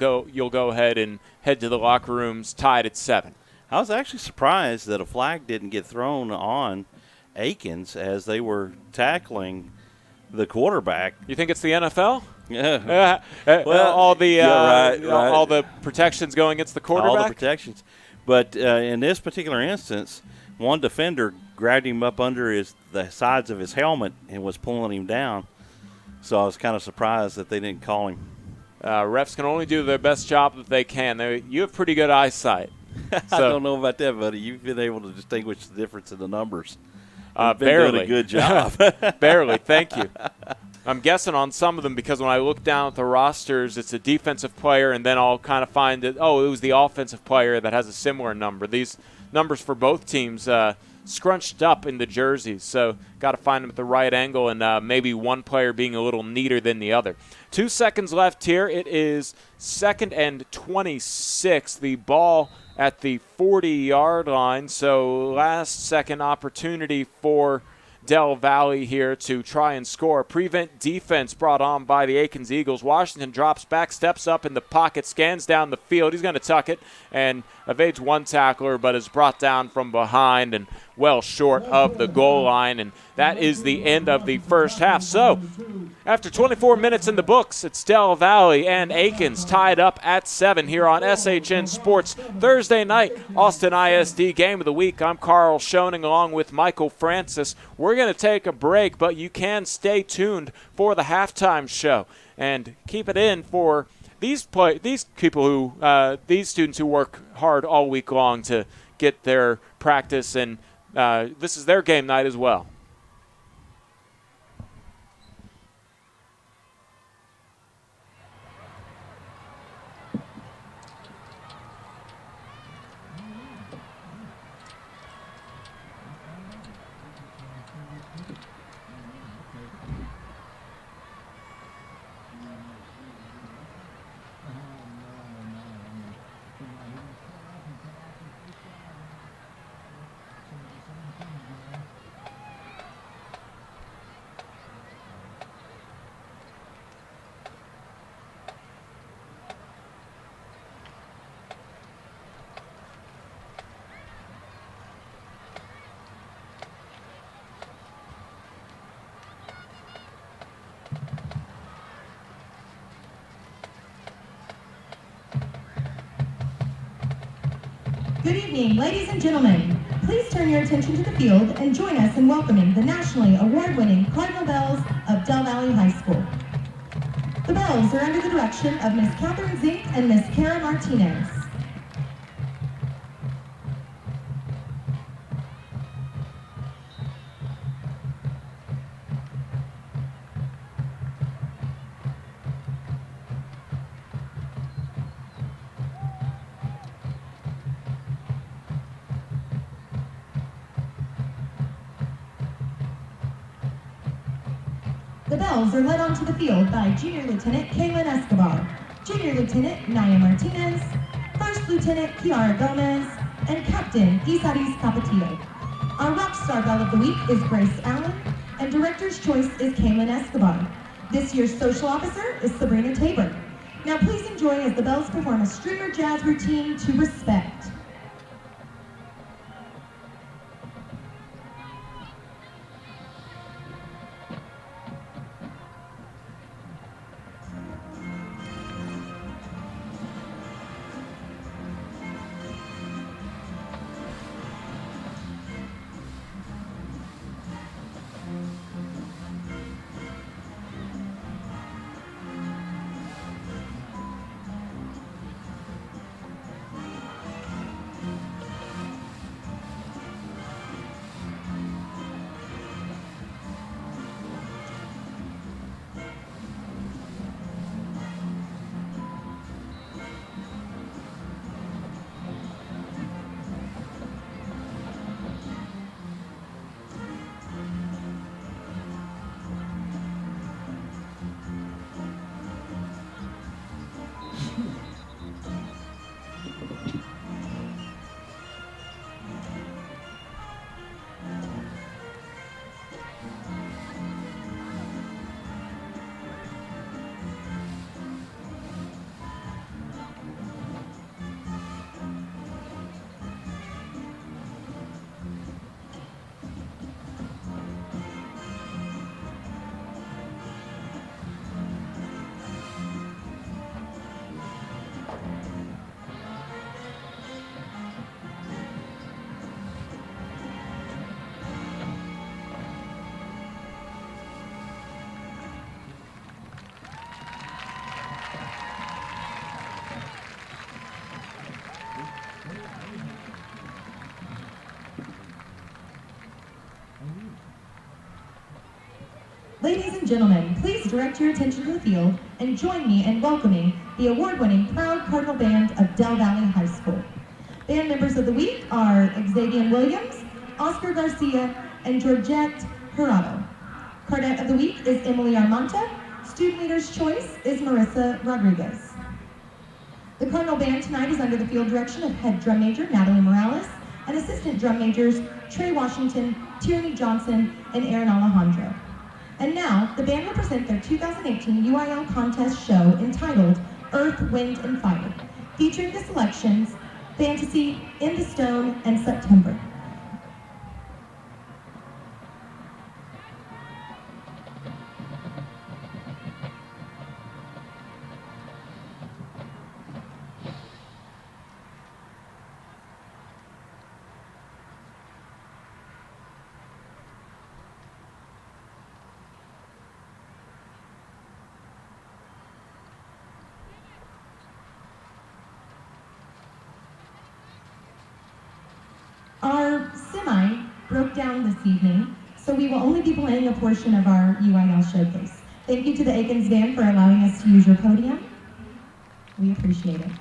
go ahead and head to the locker rooms tied at 7. I was actually surprised that a flag didn't get thrown on Akins as they were tackling the quarterback. You think it's the NFL? Yeah. Well, all right. the protections going against the quarterback? All the protections. But in this particular instance, one defender grabbed him up under the sides of his helmet and was pulling him down. So I was kind of surprised that they didn't call him. Refs can only do their best job that they can. You have pretty good eyesight. I don't know about that, buddy. You've been able to distinguish the difference in the numbers. You've been barely. doing a good job. Barely, thank you. I'm guessing on some of them because when I look down at the rosters, it's a defensive player, and then I'll kind of find that, it was the offensive player that has a similar number. These numbers for both teams scrunched up in the jerseys, so got to find them at the right angle, and maybe one player being a little neater than the other. 2 seconds left here. It is 2nd and 26. The ball at the 40-yard line, so last second opportunity for Del Valle here to try and score. Prevent defense brought on by the Akins Eagles. Washington drops back, steps up in the pocket, scans down the field. He's going to tuck it and evades one tackler, but is brought down from behind and well short of the goal line. And that is the end of the first half. So after 24 minutes in the books, it's Del Valle and Akins tied up at 7 here on SHN Sports Thursday night, Austin ISD Game of the Week. I'm Karl Schoening along with Michael Francis. We're going to take a break, but you can stay tuned for the halftime show and keep it in for these students who work hard all week long to get their practice, and this is their game night as well. Good evening, ladies and gentlemen. Please turn your attention to the field and join us in welcoming the nationally award-winning Cardinal Bells of Del Valle High School. The Bells are under the direction of Miss Catherine Zink and Miss Kara Martinez. The Bells are led onto the field by Junior Lieutenant Kaylin Escobar, Junior Lieutenant Naya Martinez, First Lieutenant Kiara Gomez, and Captain Isaris Capetillo. Our rock star belle of the week is Grace Allen, and Director's Choice is Kaylin Escobar. This year's social officer is Sabrina Tabor. Now please enjoy as the Bells perform a stringer jazz routine to Respect. Ladies and gentlemen, please direct your attention to the field and join me in welcoming the award-winning Proud Cardinal Band of Del Valle High School. Band members of the week are Xavier Williams, Oscar Garcia, and Georgette Jurado. Cornet of the week is Emily Armanta. Student Leader's Choice is Marissa Rodriguez. The Cardinal Band tonight is under the field direction of Head Drum Major Natalie Morales and Assistant Drum Majors Trey Washington, Tierney Johnson, and Aaron Alejandro. And now, the band will present their 2018 UIL contest show entitled Earth, Wind, and Fire, featuring the selections Fantasy, In the Stone, and September. Our semi broke down this evening, so we will only be playing a portion of our UIL showcase. Thank you to the Akins Band for allowing us to use your podium. We appreciate it.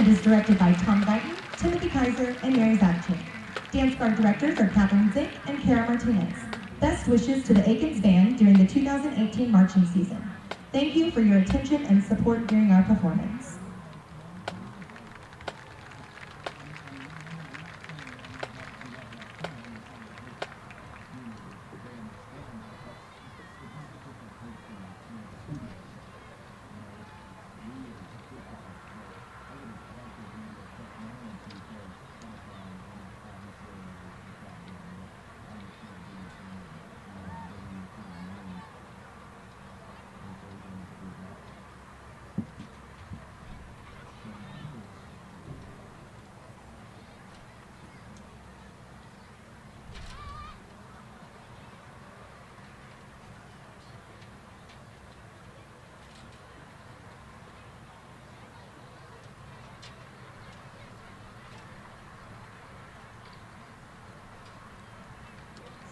Band is directed by Tom Guyton, Timothy Kaiser, and Mary Zabchik. Dance Guard directors are Catherine Zink and Kara Martinez. Best wishes to the Akins Band during the 2018 marching season. Thank you for your attention and support during our performance.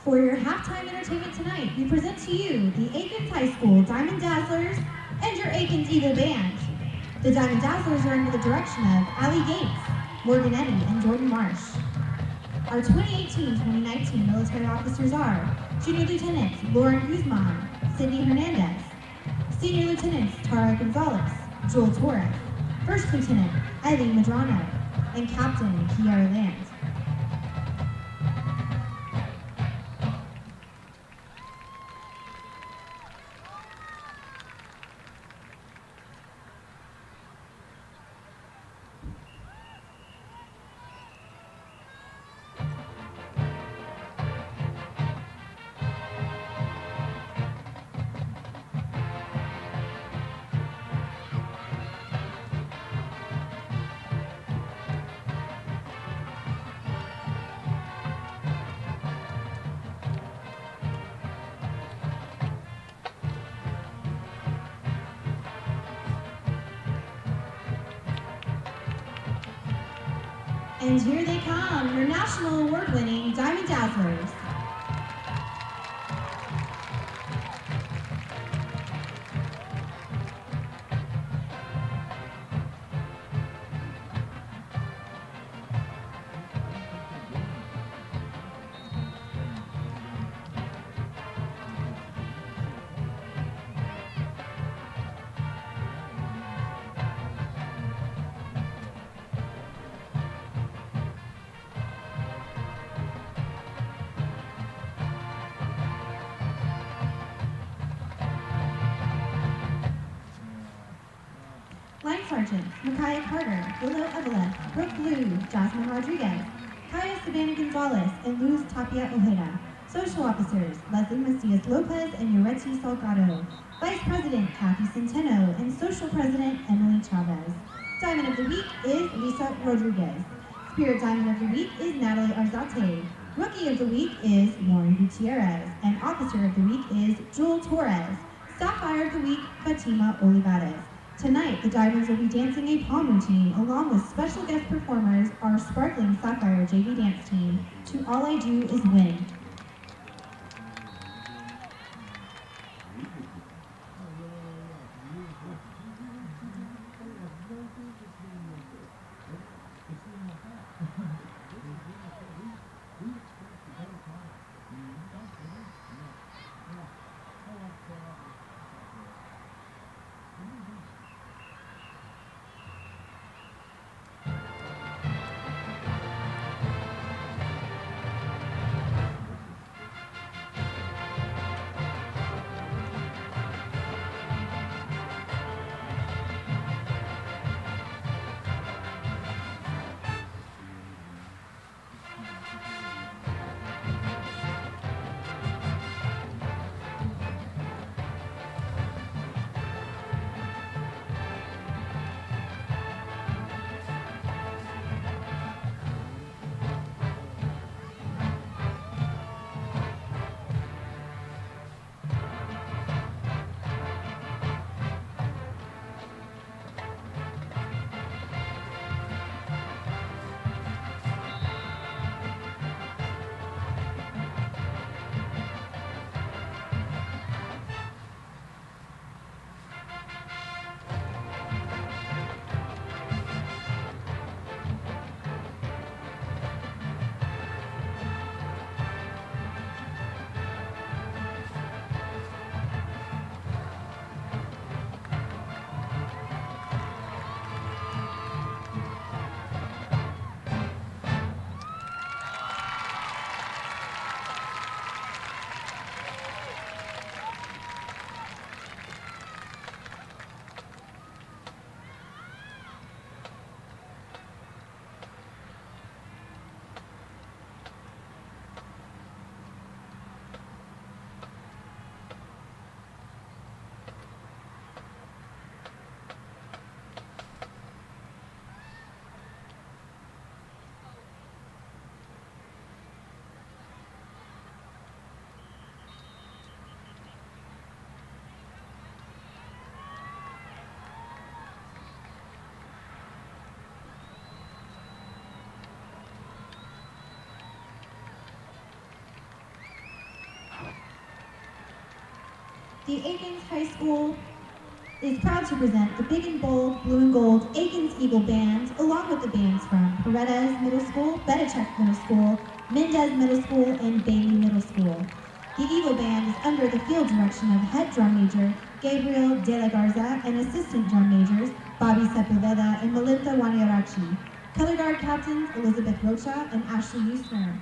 For your halftime entertainment tonight, we present to you the Akins High School Diamond Dazzlers and your Akins Eagle Band. The Diamond Dazzlers are under the direction of Allie Gates, Morgan Eddy, and Jordan Marsh. Our 2018-2019 military officers are Junior Lieutenants Lauren Guzman, Sydney Hernandez, Senior Lieutenants Tara Gonzalez, Joel Torres, First Lieutenant Eileen Madrano, and Captain Kiara Land. And here they come, your national award-winning Diamond Dazzlers. Line Sergeants, Micaiah Carter, Willow Eveleth, Brooke Blue, Jasmine Rodriguez, Kaya Savannah Gonzalez, and Luz Tapia Ojeda. Social Officers, Leslie Macias Lopez and Yoretti Salgado. Vice President, Kathy Centeno, and Social President, Emily Chavez. Diamond of the Week is Lisa Rodriguez. Spirit Diamond of the Week is Natalie Arzate. Rookie of the Week is Lauren Gutierrez. And Officer of the Week is Joel Torres. Sapphire of the Week, Fatima Olivares. Tonight, the Diamonds will be dancing a palm routine along with special guest performers, our Sparkling Sapphire JV dance team, to All I Do Is Win. The Akins High School is proud to present the big and bold blue and gold Akins Eagle Band, along with the bands from Paredes Middle School, Betachek Middle School, Mendez Middle School, and Bailey Middle School. The Eagle Band is under the field direction of head drum major Gabriel De La Garza and assistant drum majors Bobby Sepulveda and Melinda Waniarachi. Color guard captains Elizabeth Rocha and Ashley Usner.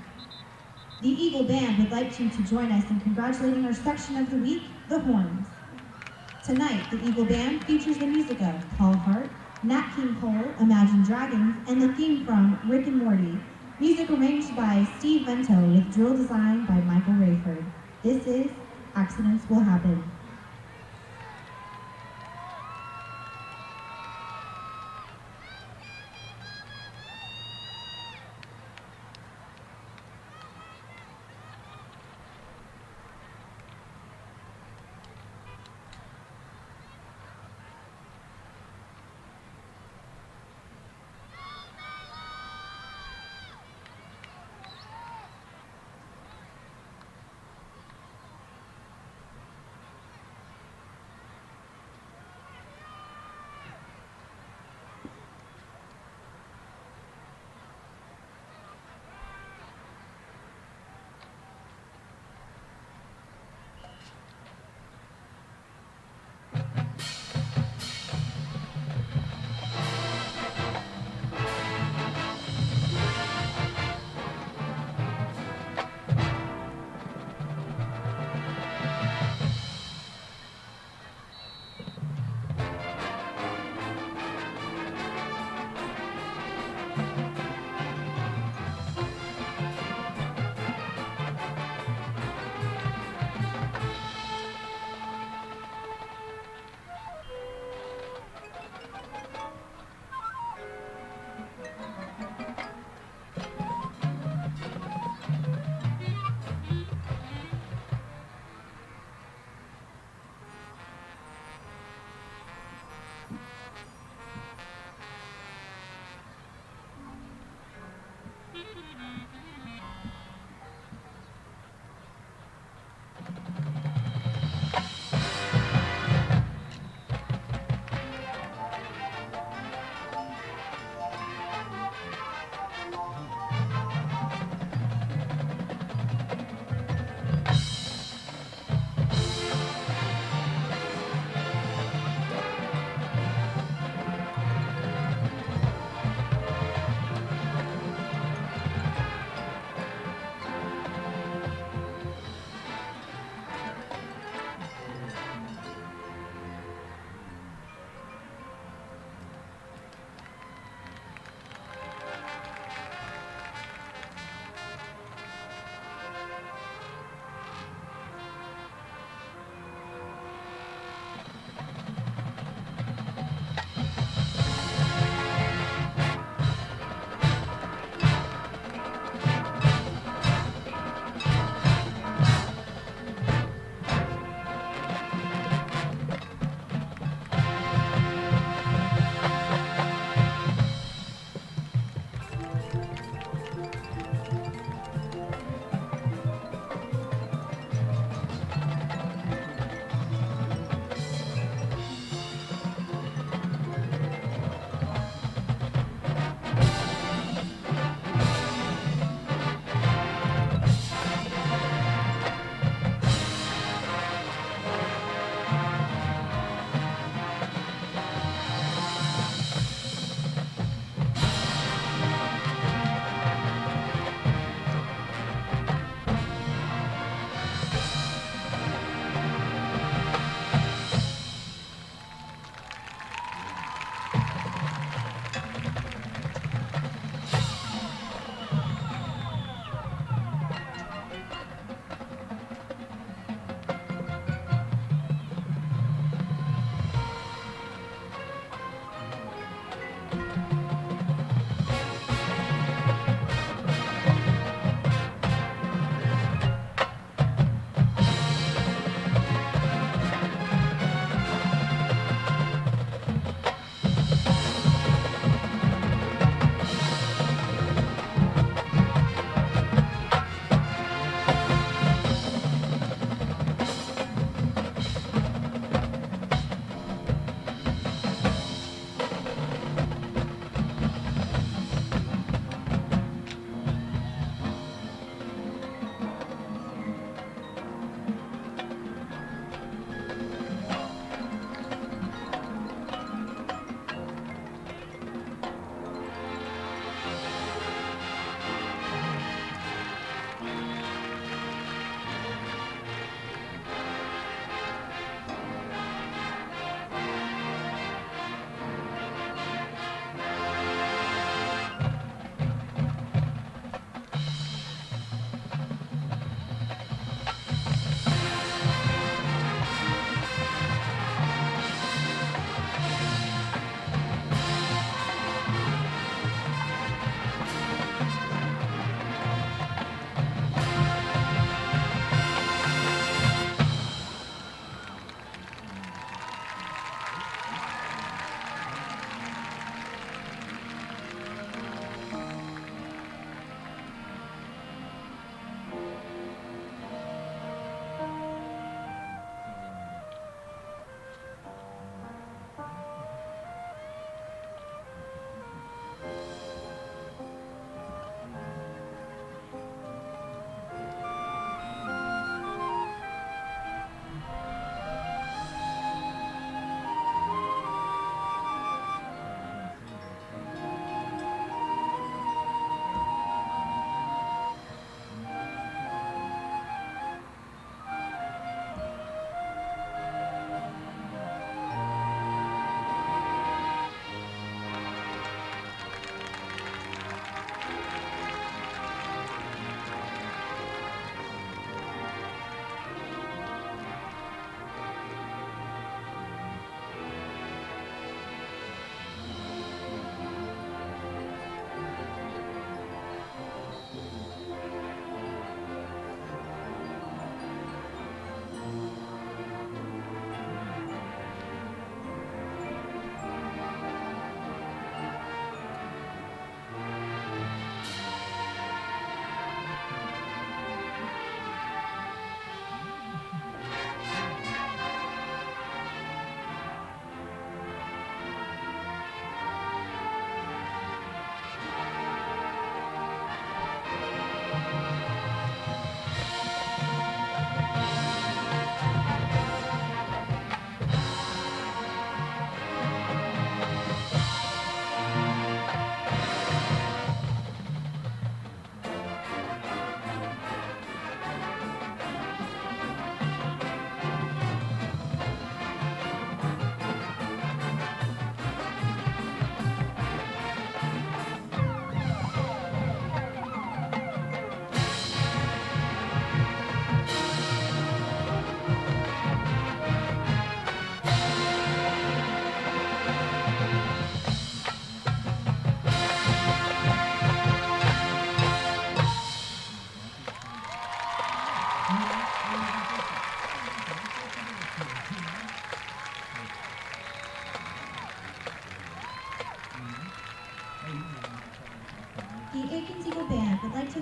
The Eagle Band would like you to join us in congratulating our section of the week, the Horns. Tonight, the Eagle Band features the music of Paul Hart, Nat King Cole, Imagine Dragons, and the theme from Rick and Morty. Music arranged by Steve Vento with drill design by Michael Rayford. This is Accidents Will Happen.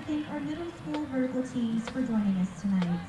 thank our middle school vertical teams for joining us tonight.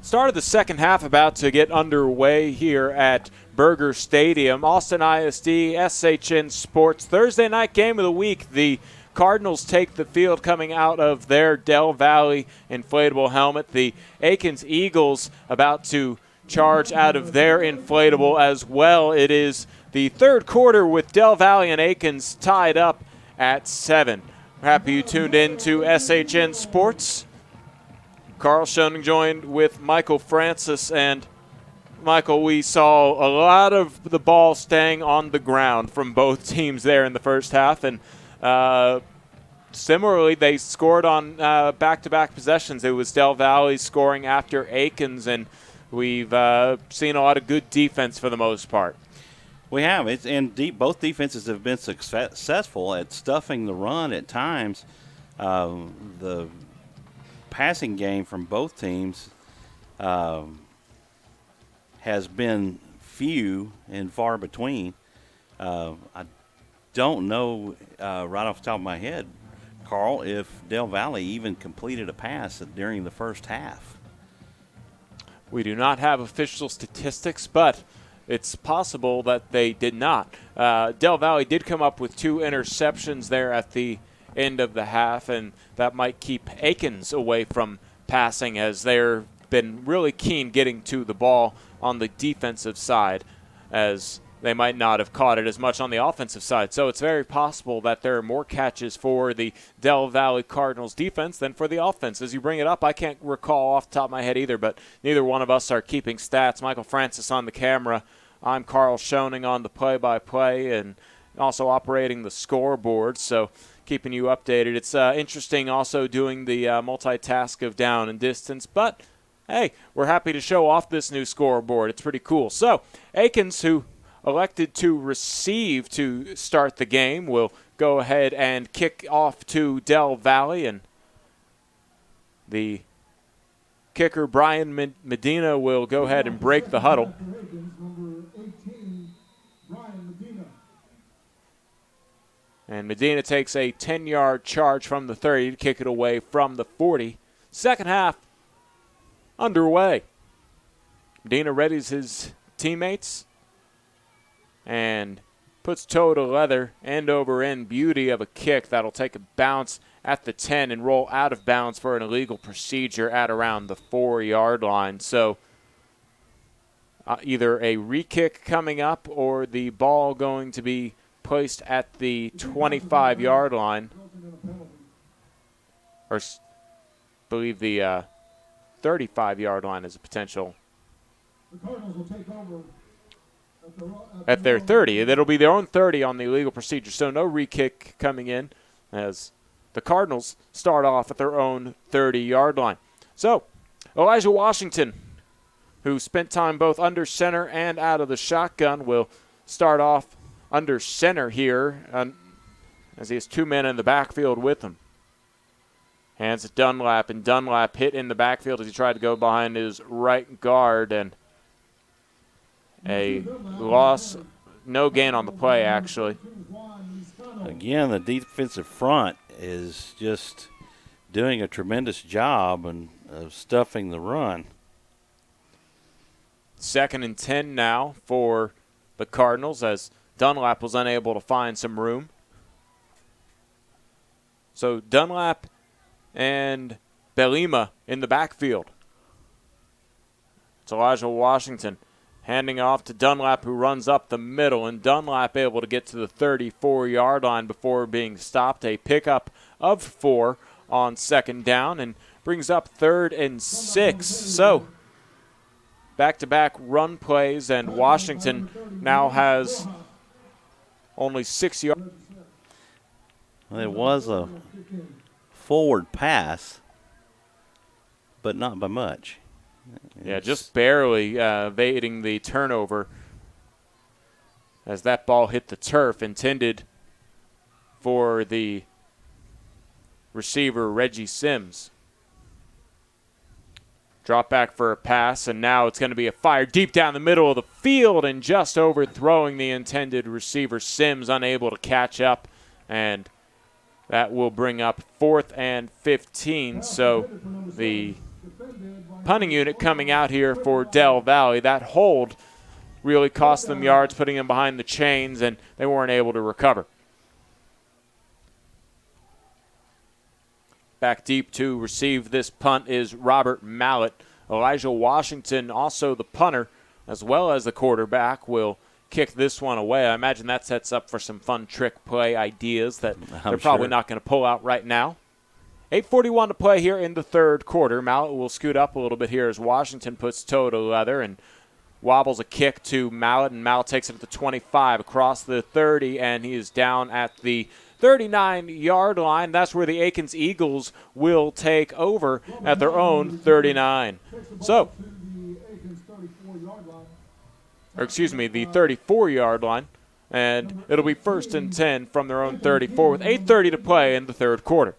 Start of the second half about to get underway here at Burger Stadium. Austin ISD, SHN Sports, Thursday night game of the week. The Cardinals take the field coming out of their Del Valle inflatable helmet. The Akins Eagles about to charge out of their inflatable as well. It is the third quarter with Del Valle and Akins tied up at 7. We're happy you tuned in to SHN Sports. Karl Schoening joined with Michael Francis, and Michael, we saw a lot of the ball staying on the ground from both teams there in the first half, and similarly, they scored on back-to-back possessions. It was Del Valle scoring after Akins, and we've seen a lot of good defense for the most part. We have. Both defenses have been successful at stuffing the run at times. The passing game from both teams has been few and far between. I don't know right off the top of my head, Karl, if Del Valle even completed a pass during the first half. We do not have official statistics, but it's possible that they did not. Del Valle did come up with 2 interceptions there at the end of the half, and that might keep Akins away from passing, as they've been really keen getting to the ball on the defensive side, as they might not have caught it as much on the offensive side. So it's very possible that there are more catches for the Del Valle Cardinals defense than for the offense. As you bring it up, I can't recall off the top of my head either, but neither one of us are keeping stats. Michael Francis on the camera. I'm Karl Schoening on the play-by-play and also operating the scoreboard, so keeping you updated. It's interesting also doing the multitask of down and distance, but hey, we're happy to show off this new scoreboard. It's pretty cool. So Akins, who elected to receive to start the game, will go ahead and kick off to Del Valle, and the kicker Brian Medina will go ahead and break the huddle. And Medina takes a 10-yard charge from the 30 to kick it away from the 40. Second half underway. Medina readies his teammates and puts toe to leather, end over end beauty of a kick that'll take a bounce at the 10 and roll out of bounds for an illegal procedure at around the 4-yard line. So either a re-kick coming up or the ball going to be placed at the 25-yard line, or believe the 35-yard line is a potential. The Cardinals will take over at their 30. That'll be their own 30 on the illegal procedure, so no re-kick coming in as the Cardinals start off at their own 30-yard line. So Elijah Washington, who spent time both under center and out of the shotgun, will start off under center here as he has 2 men in the backfield with him. Hands it Dunlap, and Dunlap hit in the backfield as he tried to go behind his right guard, and a loss, no gain on the play, actually. Again, the defensive front is just doing a tremendous job of stuffing the run. 2nd and 10 now for the Cardinals, as Dunlap was unable to find some room. So Dunlap and Belima in the backfield. It's Elijah Washington handing off to Dunlap, who runs up the middle, and Dunlap able to get to the 34-yard line before being stopped. A pickup of 4 on 2nd down and brings up 3rd and 6. So back-to-back run plays, and Washington now has only 6 yards. Well, it was a forward pass, but not by much. Yeah, just barely evading the turnover as that ball hit the turf, intended for the receiver Reggie Sims. Drop back for a pass, and now it's going to be a fire deep down the middle of the field and just overthrowing the intended receiver. Sims unable to catch up, and that will bring up 4th and 15. So the punting unit coming out here for Del Valle. That hold really cost them yards, putting them behind the chains, and they weren't able to recover. Back deep to receive this punt is Robert Mallett. Elijah Washington, also the punter, as well as the quarterback, will kick this one away. I imagine that sets up for some fun trick play ideas that they're probably not going to pull out right now. 8:41 to play here in the third quarter. Mallett will scoot up a little bit here as Washington puts toe to leather and wobbles a kick to Mallett, and Mallett takes it at the 25 across the 30, and he is down at the 39-yard line. That's where the Akins Eagles will take over at their own 39. So, the 34-yard line, and it'll be 1st and 10 from their own 34 with 8:30 to play in the third quarter.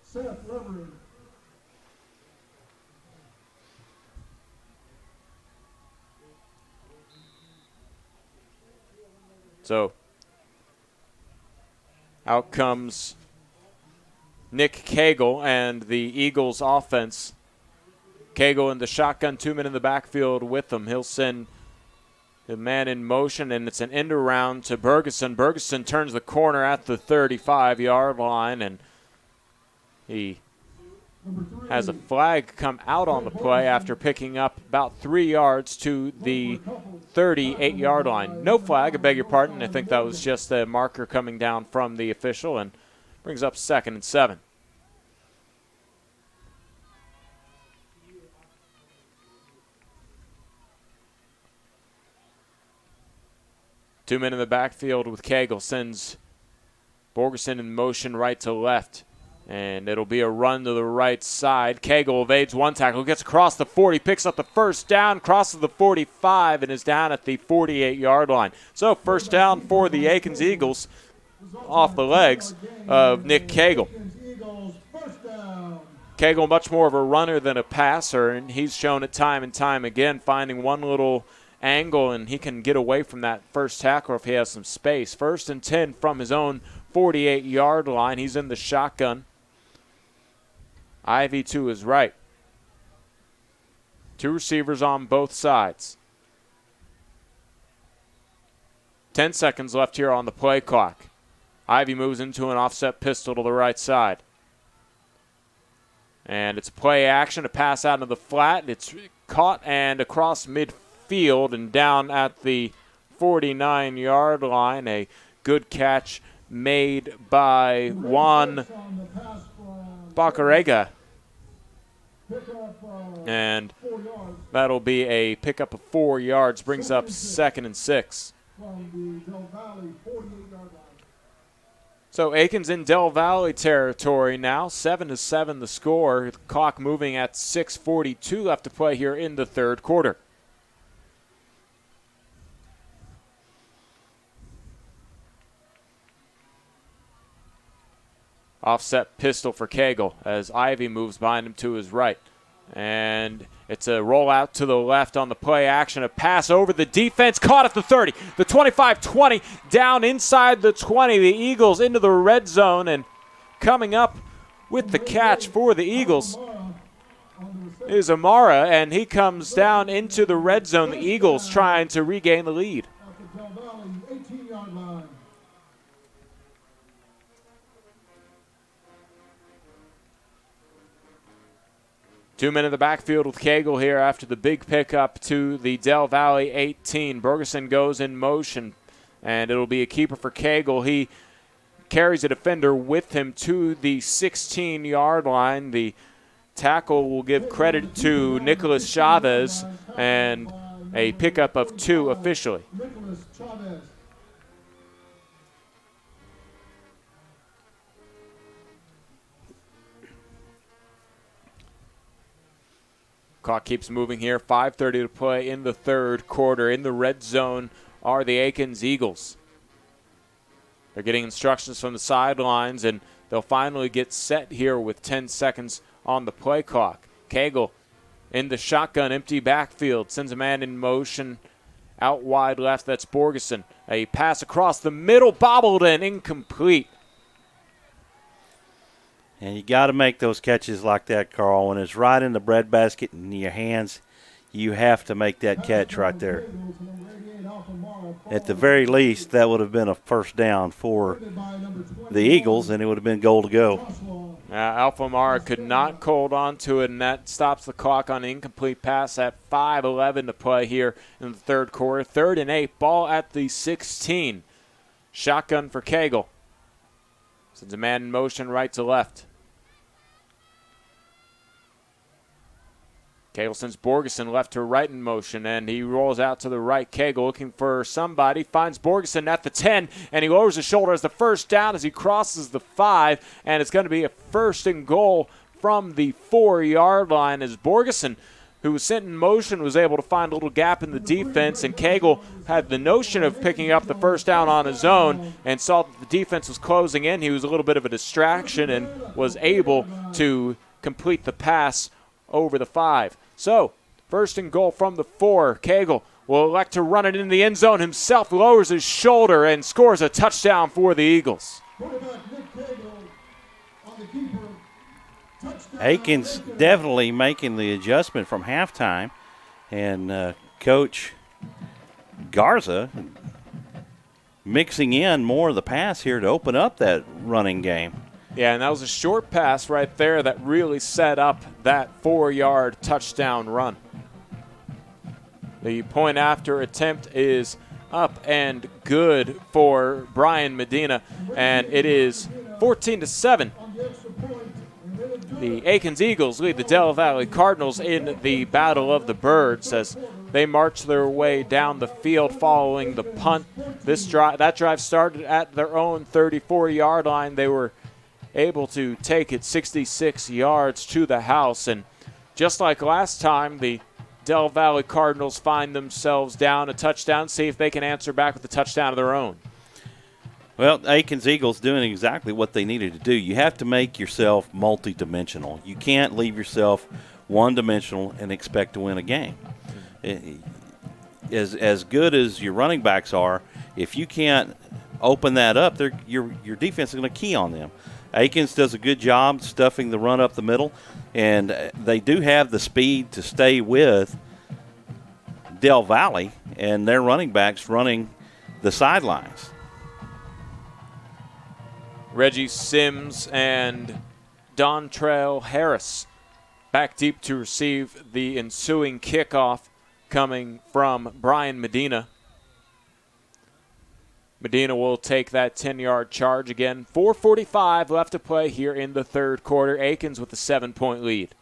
So, out comes Nick Cagle and the Eagles offense. Cagle in the shotgun, 2 men in the backfield with him. He'll send the man in motion, and it's an end around to Bergeson. Bergeson turns the corner at the 35-yard line, and he has a flag come out on the play after picking up about 3 yards to the 38-yard line. No flag, I beg your pardon. I think that was just a marker coming down from the official, and brings up 2nd and 7. Two men in the backfield with Cagle, sends Borgerson in motion right to left. And it'll be a run to the right side. Cagle evades one tackle, gets across the 40, picks up the first down, crosses the 45, and is down at the 48-yard line. So first down for the Akins Eagles off the legs of Nick Cagle. Cagle much more of a runner than a passer, and he's shown it time and time again, finding one little angle, and he can get away from that first tackle if he has some space. 1st and 10 from his own 48-yard line. He's in the shotgun. Ivy to his right. 2 receivers on both sides. 10 seconds left here on the play clock. Ivy moves into an offset pistol to the right side. And it's a play action, a pass out into the flat. It's caught and across midfield and down at the 49-yard line. A good catch made by Juan Bacarega. And that'll be a pickup of 4 yards, brings up 2nd and 6. So Akins in Del Valle territory now, 7-7 the score. The clock moving at 6:42 left to play here in the third quarter. Offset pistol for Cagle as Ivy moves behind him to his right. And it's a rollout to the left on the play action. A pass over the defense, caught at the 30. The 25-20, down inside the 20. The Eagles into the red zone, and coming up with the catch for the Eagles is Amara, and he comes down into the red zone. The Eagles trying to regain the lead. 2 men in the backfield with Cagle here after the big pickup to the Del Valle 18. Bergeson goes in motion, and it'll be a keeper for Cagle. He carries a defender with him to the 16-yard line. The tackle will give credit to Nicholas Chavez, and a pickup of 2 officially. Clock keeps moving here. 5:30 to play in the third quarter. In the red zone are the Akins Eagles. They're getting instructions from the sidelines, and they'll finally get set here with 10 seconds on the play clock. Cagle in the shotgun, empty backfield, sends a man in motion out wide left. That's Borgeson. A pass across the middle, bobbled and incomplete. And you got to make those catches like that, Karl. When it's right in the breadbasket in your hands, you have to make that catch right there. At the very least, that would have been a first down for the Eagles, and it would have been goal to go. Alfamara could not hold on to it, and that stops the clock on an incomplete pass at 5:11 to play here in the third quarter. 3rd and 8, ball at the 16. Shotgun for Cagle. Sends a man in motion right to left. Cagle sends Borgeson left to right in motion, and he rolls out to the right. Cagle looking for somebody, finds Borgeson at the 10, and he lowers his shoulder as the first down as he crosses the 5, and it's going to be a 1st and goal from the 4-yard line as Borgeson, who was sent in motion, was able to find a little gap in the defense, and Cagle had the notion of picking up the first down on his own and saw that the defense was closing in. He was a little bit of a distraction and was able to complete the pass over the 5. So, 1st and goal from the 4. Cagle will elect to run it in the end zone himself, lowers his shoulder, and scores a touchdown for the Eagles. Akins definitely making the adjustment from halftime, and Coach Garza mixing in more of the pass here to open up that running game. Yeah, and that was a short pass right there that really set up that 4-yard touchdown run. The point after attempt is up and good for Brian Medina, and it is 14-7. The Akins Eagles lead the Del Valle Cardinals in the Battle of the Birds as they march their way down the field following the punt. That drive started at their own 34-yard line. They were able to take it 66 yards to the house. And just like last time, the Del Valle Cardinals find themselves down a touchdown, see if they can answer back with a touchdown of their own. Well, Akins Eagles doing exactly what they needed to do. You have to make yourself multidimensional. You can't leave yourself one-dimensional and expect to win a game. As good as your running backs are, if you can't open that up, your defense is going to key on them. Akins does a good job stuffing the run up the middle, and they do have the speed to stay with Del Valle and their running backs running the sidelines. Reggie Sims and Dontrell Harris back deep to receive the ensuing kickoff coming from Brian Medina. Medina will take that 10-yard charge again. 4:45 left to play here in the third quarter. Akins with a 7-point lead.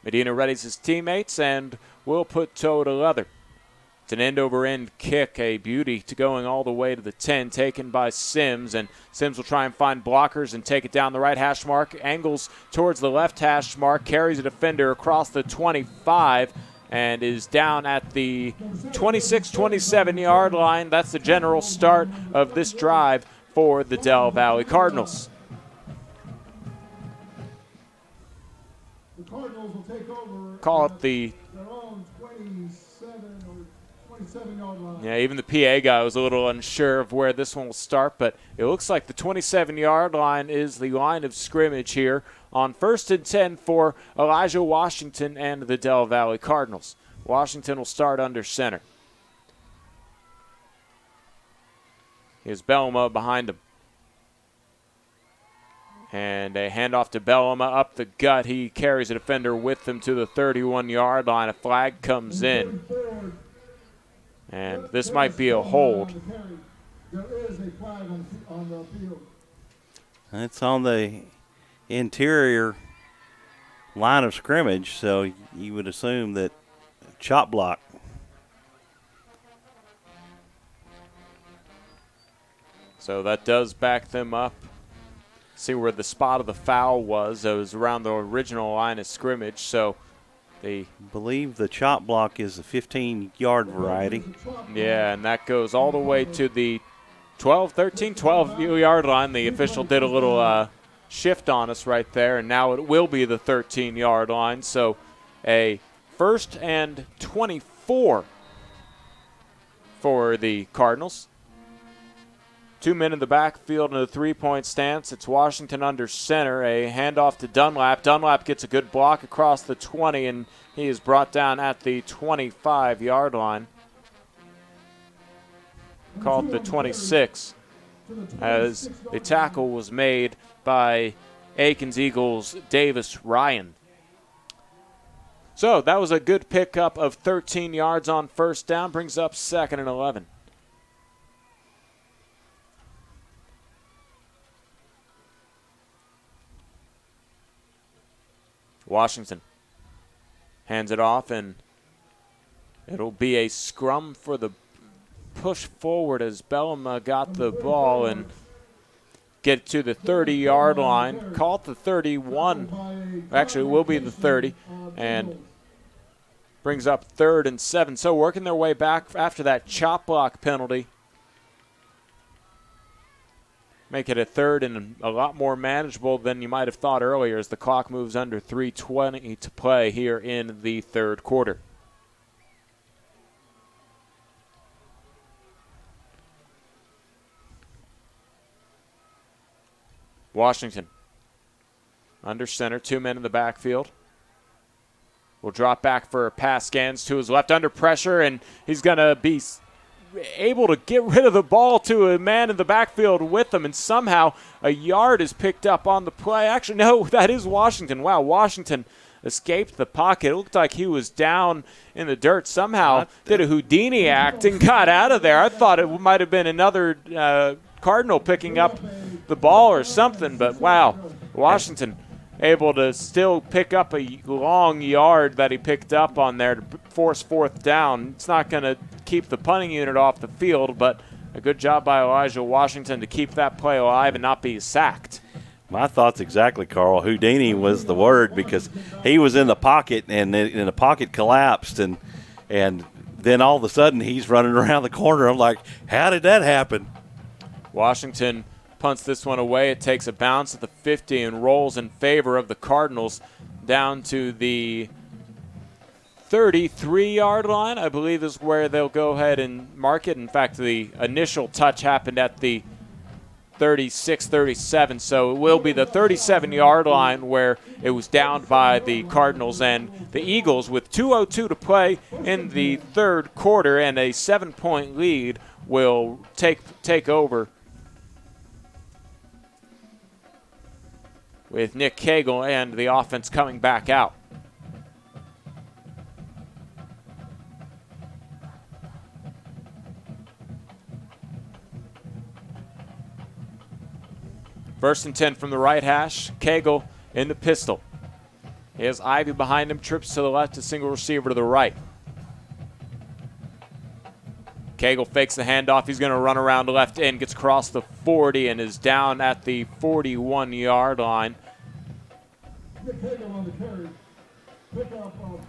Medina readies his teammates and will put toe to leather. It's an end-over-end kick, a beauty to going all the way to the 10, taken by Sims. And Sims will try and find blockers and take it down the right hash mark. Angles towards the left hash mark, carries a defender across the 25, and is down at the 26-27-yard line. That's the general start of this drive for the Del Valle Cardinals. The Cardinals will take over. Call it the their own 27-yard line. Yeah, even the PA guy was a little unsure of where this one will start, but it looks like the 27-yard line is the line of scrimmage here on 1st and 10 for Elijah Washington and the Del Valle Cardinals. Washington will start under center. Here's Bellama behind him. And a handoff to Bellama up the gut. He carries a defender with him to the 31-yard line. A flag comes in. And this might be a hold. There is a flag on the field. It's on the interior line of scrimmage, so you would assume that chop block. So that does back them up. See where the spot of the foul was. It was around the original line of scrimmage, so they believe the chop block is the 15-yard variety. Yeah, and that goes all the way to the 12-yard line. The official did a little shift on us right there, and now it will be the 13-yard line. So a 1st and 24 for the Cardinals. 2 men in the backfield in a three-point stance. It's Washington under center. A handoff to Dunlap. Dunlap gets a good block across the 20, and he is brought down at the 25-yard line. Called the 26, as the tackle was made by Akins Eagles Davis Ryan. So that was a good pickup of 13 yards on first down, brings up 2nd and 11. Washington hands it off, and it'll be a scrum for the push forward as Bellum got the ball and get to the 30-yard line. Called the 31. Actually, it will be the 30, and brings up 3rd and 7. So working their way back after that chop block penalty. Make it a 3rd and a lot more manageable than you might have thought earlier as the clock moves under 3:20 to play here in the 3rd quarter. Washington under center, 2 men in the backfield. Will drop back for pass scans to his left under pressure, and he's going to be able to get rid of the ball to a man in the backfield with him, and somehow a yard is picked up on the play. Actually, no, that is Washington. Wow, Washington escaped the pocket. It looked like he was down in the dirt. Somehow did a Houdini act and got out of there. I thought it might have been another Cardinal picking up the ball or something, but wow, Washington able to still pick up a long yard that he picked up on there to force 4th down. It's not going to keep the punting unit off the field, but a good job by Elijah Washington to keep that play alive and not be sacked. My thoughts exactly, Karl. Houdini was the word because he was in the pocket and the pocket collapsed, and then all of a sudden he's running around the corner. I'm like, how did that happen? Washington punts this one away. It takes a bounce at the 50 and rolls in favor of the Cardinals down to the 33-yard line, I believe, is where they'll go ahead and mark it. In fact, the initial touch happened at the 36-37, so it will be the 37-yard line where it was downed by the Cardinals, and the Eagles, with 2:02 to play in the 3rd quarter and a 7-point lead, will take over with Nick Cagle and the offense coming back out. First and 10 from the right hash. Cagle in the pistol. He has Ivy behind him, trips to the left, a single receiver to the right. Cagle fakes the handoff. He's going to run around the left end, gets across the 40 and is down at the 41-yard line.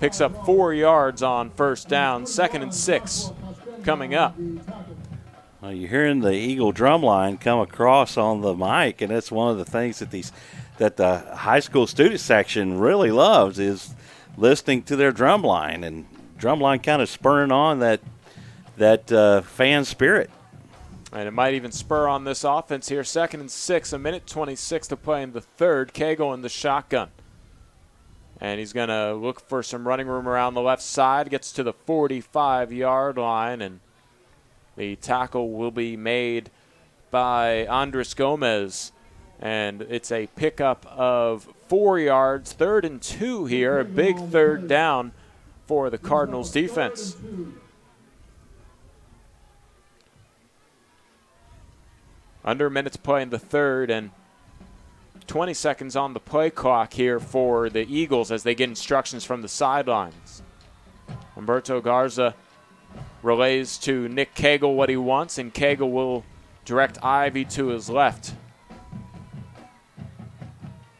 Picks up 4 yards on first down. 2nd and 6 coming up. Well, you're hearing the Eagle drum line come across on the mic, and that's one of the things that the high school student section really loves is listening to their drum line, and drum line kind of spurring on that fan spirit. And it might even spur on this offense here. 2nd and 6, a minute 26 to play in the 3rd. Cagle in the shotgun. And he's going to look for some running room around the left side. Gets to the 45-yard line, and the tackle will be made by Andres Gomez. And it's a pickup of 4 yards. 3rd and 2 here, a big 3rd down for the Cardinals defense. Under a minute to play in the 3rd, and 20 seconds on the play clock here for the Eagles as they get instructions from the sidelines. Humberto Garza relays to Nick Cagle what he wants, and Cagle will direct Ivy to his left.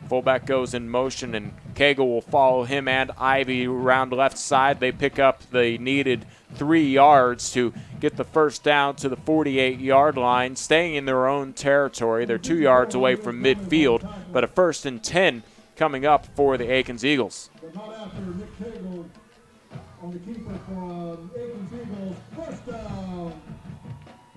Fullback goes in motion, and Cagle will follow him and Ivy around the left side. They pick up the needed 3 yards to get the first down to the 48-yard line, staying in their own territory. They're 2 yards away from midfield, but a 1st and 10 coming up for the Akins Eagles. But not after Nick Cagle on the keeper for Akins Eagles. First down.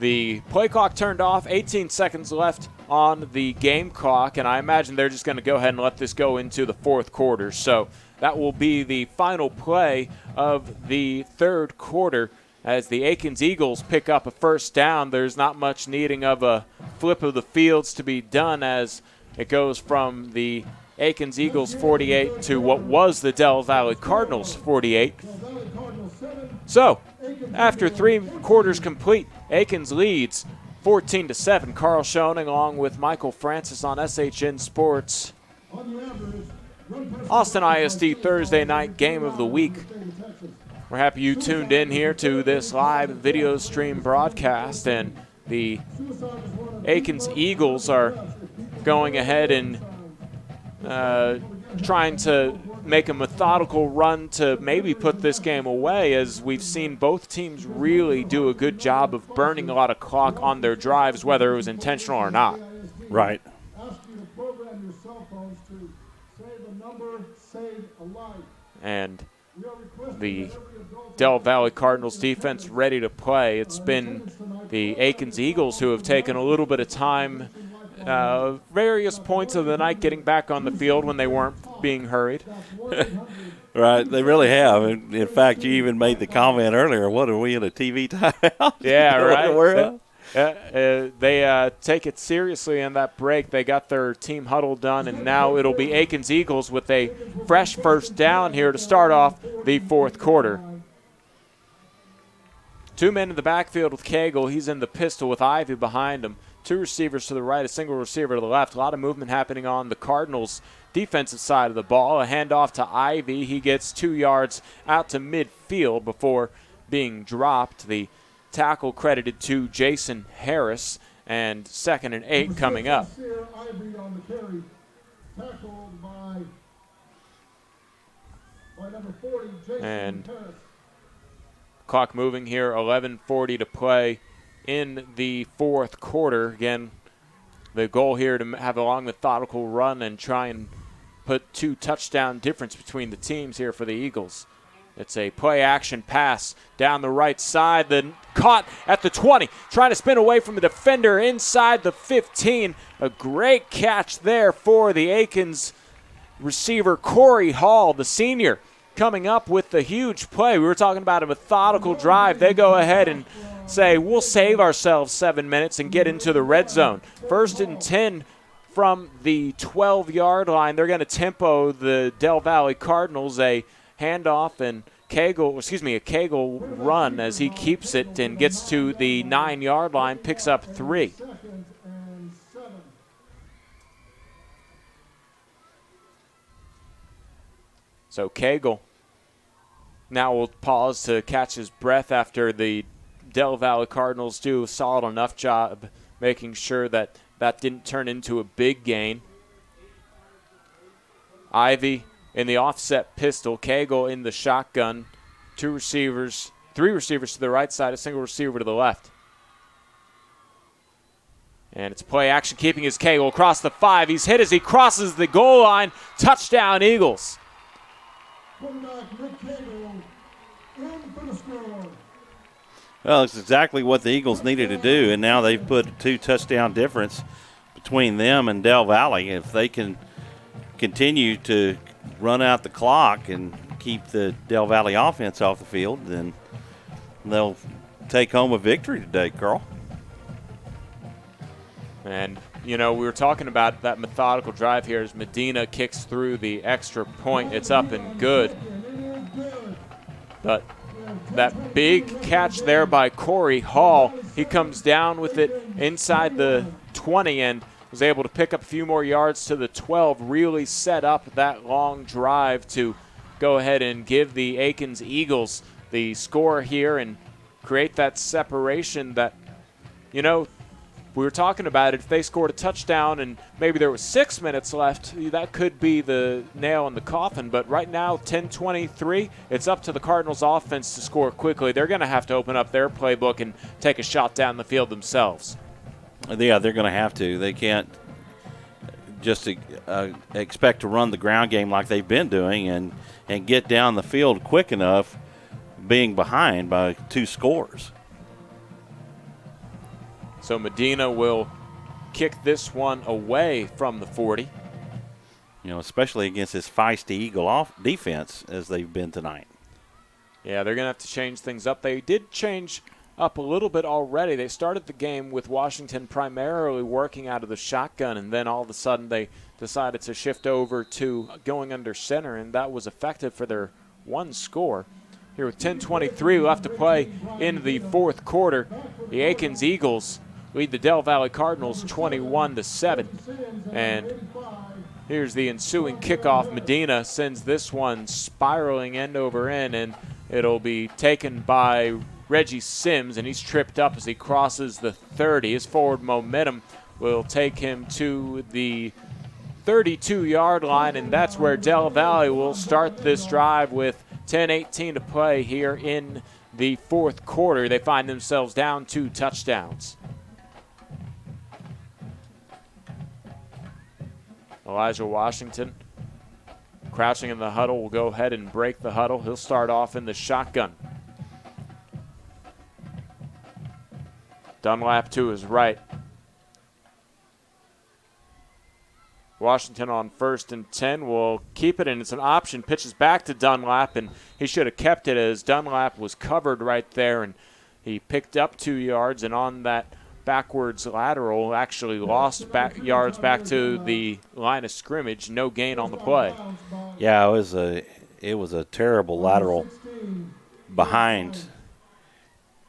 the play clock turned off, 18 seconds left on the game clock, and I imagine they're just going to go ahead and let this go into the fourth quarter. So that will be the final play of the third quarter as the Akins Eagles pick up a first down. There's not much needing of a flip of the fields to be done as it goes from the Akins Eagles 48 to what was the Del Valle Cardinals 48. So, after 3 quarters complete, Akins leads 14-7. Karl Schoening along with Michael Francis on SHN Sports. Austin ISD Thursday night game of the week. We're happy you tuned in here to this live video stream broadcast, and the Akins Eagles are going ahead and trying to make a methodical run to maybe put this game away, as we've seen both teams really do a good job of burning a lot of clock on their drives, whether it was intentional or not. Right. And the Del Valle Cardinals defense ready to play. It's been the Akins Eagles who have taken a little bit of time various points of the night getting back on the field when they weren't being hurried. Right, they really have. In fact, you even made the comment earlier, what, are we in a TV timeout? Yeah, right. They take it seriously in that break. They got their team huddle done, and now it'll be Akins Eagles with a fresh first down here to start off the fourth quarter. 2 men in the backfield with Cagle. He's in the pistol with Ivy behind him. 2 receivers to the right, a single receiver to the left. A lot of movement happening on the Cardinals' defensive side of the ball. A handoff to Ivy. He gets 2 yards out to midfield before being dropped. The tackle credited to Jason Harris, and 2nd and 8 coming up. Ivy on the carry, tackled by number 40, Jason And Harris. Clock moving here, 11:40 to play in the fourth quarter. Again, the goal here to have a long methodical run and try and put 2 touchdown difference between the teams here for the Eagles. It's a play-action pass down the right side, then caught at the 20, trying to spin away from the defender inside the 15. A great catch there for the Akins receiver, Corey Hall, the senior, coming up with the huge play. We were talking about a methodical drive. They go ahead and say, we'll save ourselves 7 minutes and get into the red zone. 1st and 10 from the 12-yard line. They're going to tempo the Del Valle Cardinals, a handoff and a Cagle run as he keeps it and gets to the 9-yard line, picks up 3. So Cagle now will pause to catch his breath after the Del Valle Cardinals do a solid enough job making sure that that didn't turn into a big gain. Ivy in the offset pistol, Cagle in the shotgun, 3 receivers to the right side, a single receiver to the left. And it's play action, keeping his Cagle across the 5. He's hit as he crosses the goal line. Touchdown, Eagles. Well, it's exactly what the Eagles needed to do, and now they've put a 2 touchdown difference between them and Del Valle. If they can continue to run out the clock and keep the Del Valle offense off the field, then they'll take home a victory today, Karl. And, we were talking about that methodical drive here as Medina kicks through the extra point. It's up and good. But that big catch there by Corey Hall, he comes down with it inside the 20 and was able to pick up a few more yards to the 12, really set up that long drive to go ahead and give the Akins Eagles the score here and create that separation that, we were talking about it. If they scored a touchdown and maybe there was 6 minutes left, that could be the nail in the coffin. But right now, 10-23, it's up to the Cardinals offense to score quickly. They're going to have to open up their playbook and take a shot down the field themselves. Yeah, they're going to have to. They can't just expect to run the ground game like they've been doing and get down the field quick enough being behind by 2 scores. So Medina will kick this one away from the 40. Especially against this feisty Eagle defense as they've been tonight. Yeah, they're going to have to change things up. They did change up a little bit already. They started the game with Washington primarily working out of the shotgun, and then all of a sudden they decided to shift over to going under center, and that was effective for their one score. Here with 10:23 left to play in the fourth quarter, the Akins Eagles lead the Del Valle Cardinals 21-7. And here's the ensuing kickoff. Medina sends this one spiraling end over end, and it'll be taken by Reggie Sims, and he's tripped up as he crosses the 30. His forward momentum will take him to the 32-yard line, and that's where Del Valle will start this drive with 10:18 to play here in the fourth quarter. They find themselves down 2 touchdowns. Elijah Washington, crouching in the huddle, will go ahead and break the huddle. He'll start off in the shotgun. Dunlap to his right. Washington on 1st and 10 will keep it, and it's an option. Pitches back to Dunlap, and he should have kept it as Dunlap was covered right there, and he picked up 2 yards, and on that backwards lateral actually lost yards back to the line of scrimmage. No gain on the play. Yeah, it was a terrible lateral behind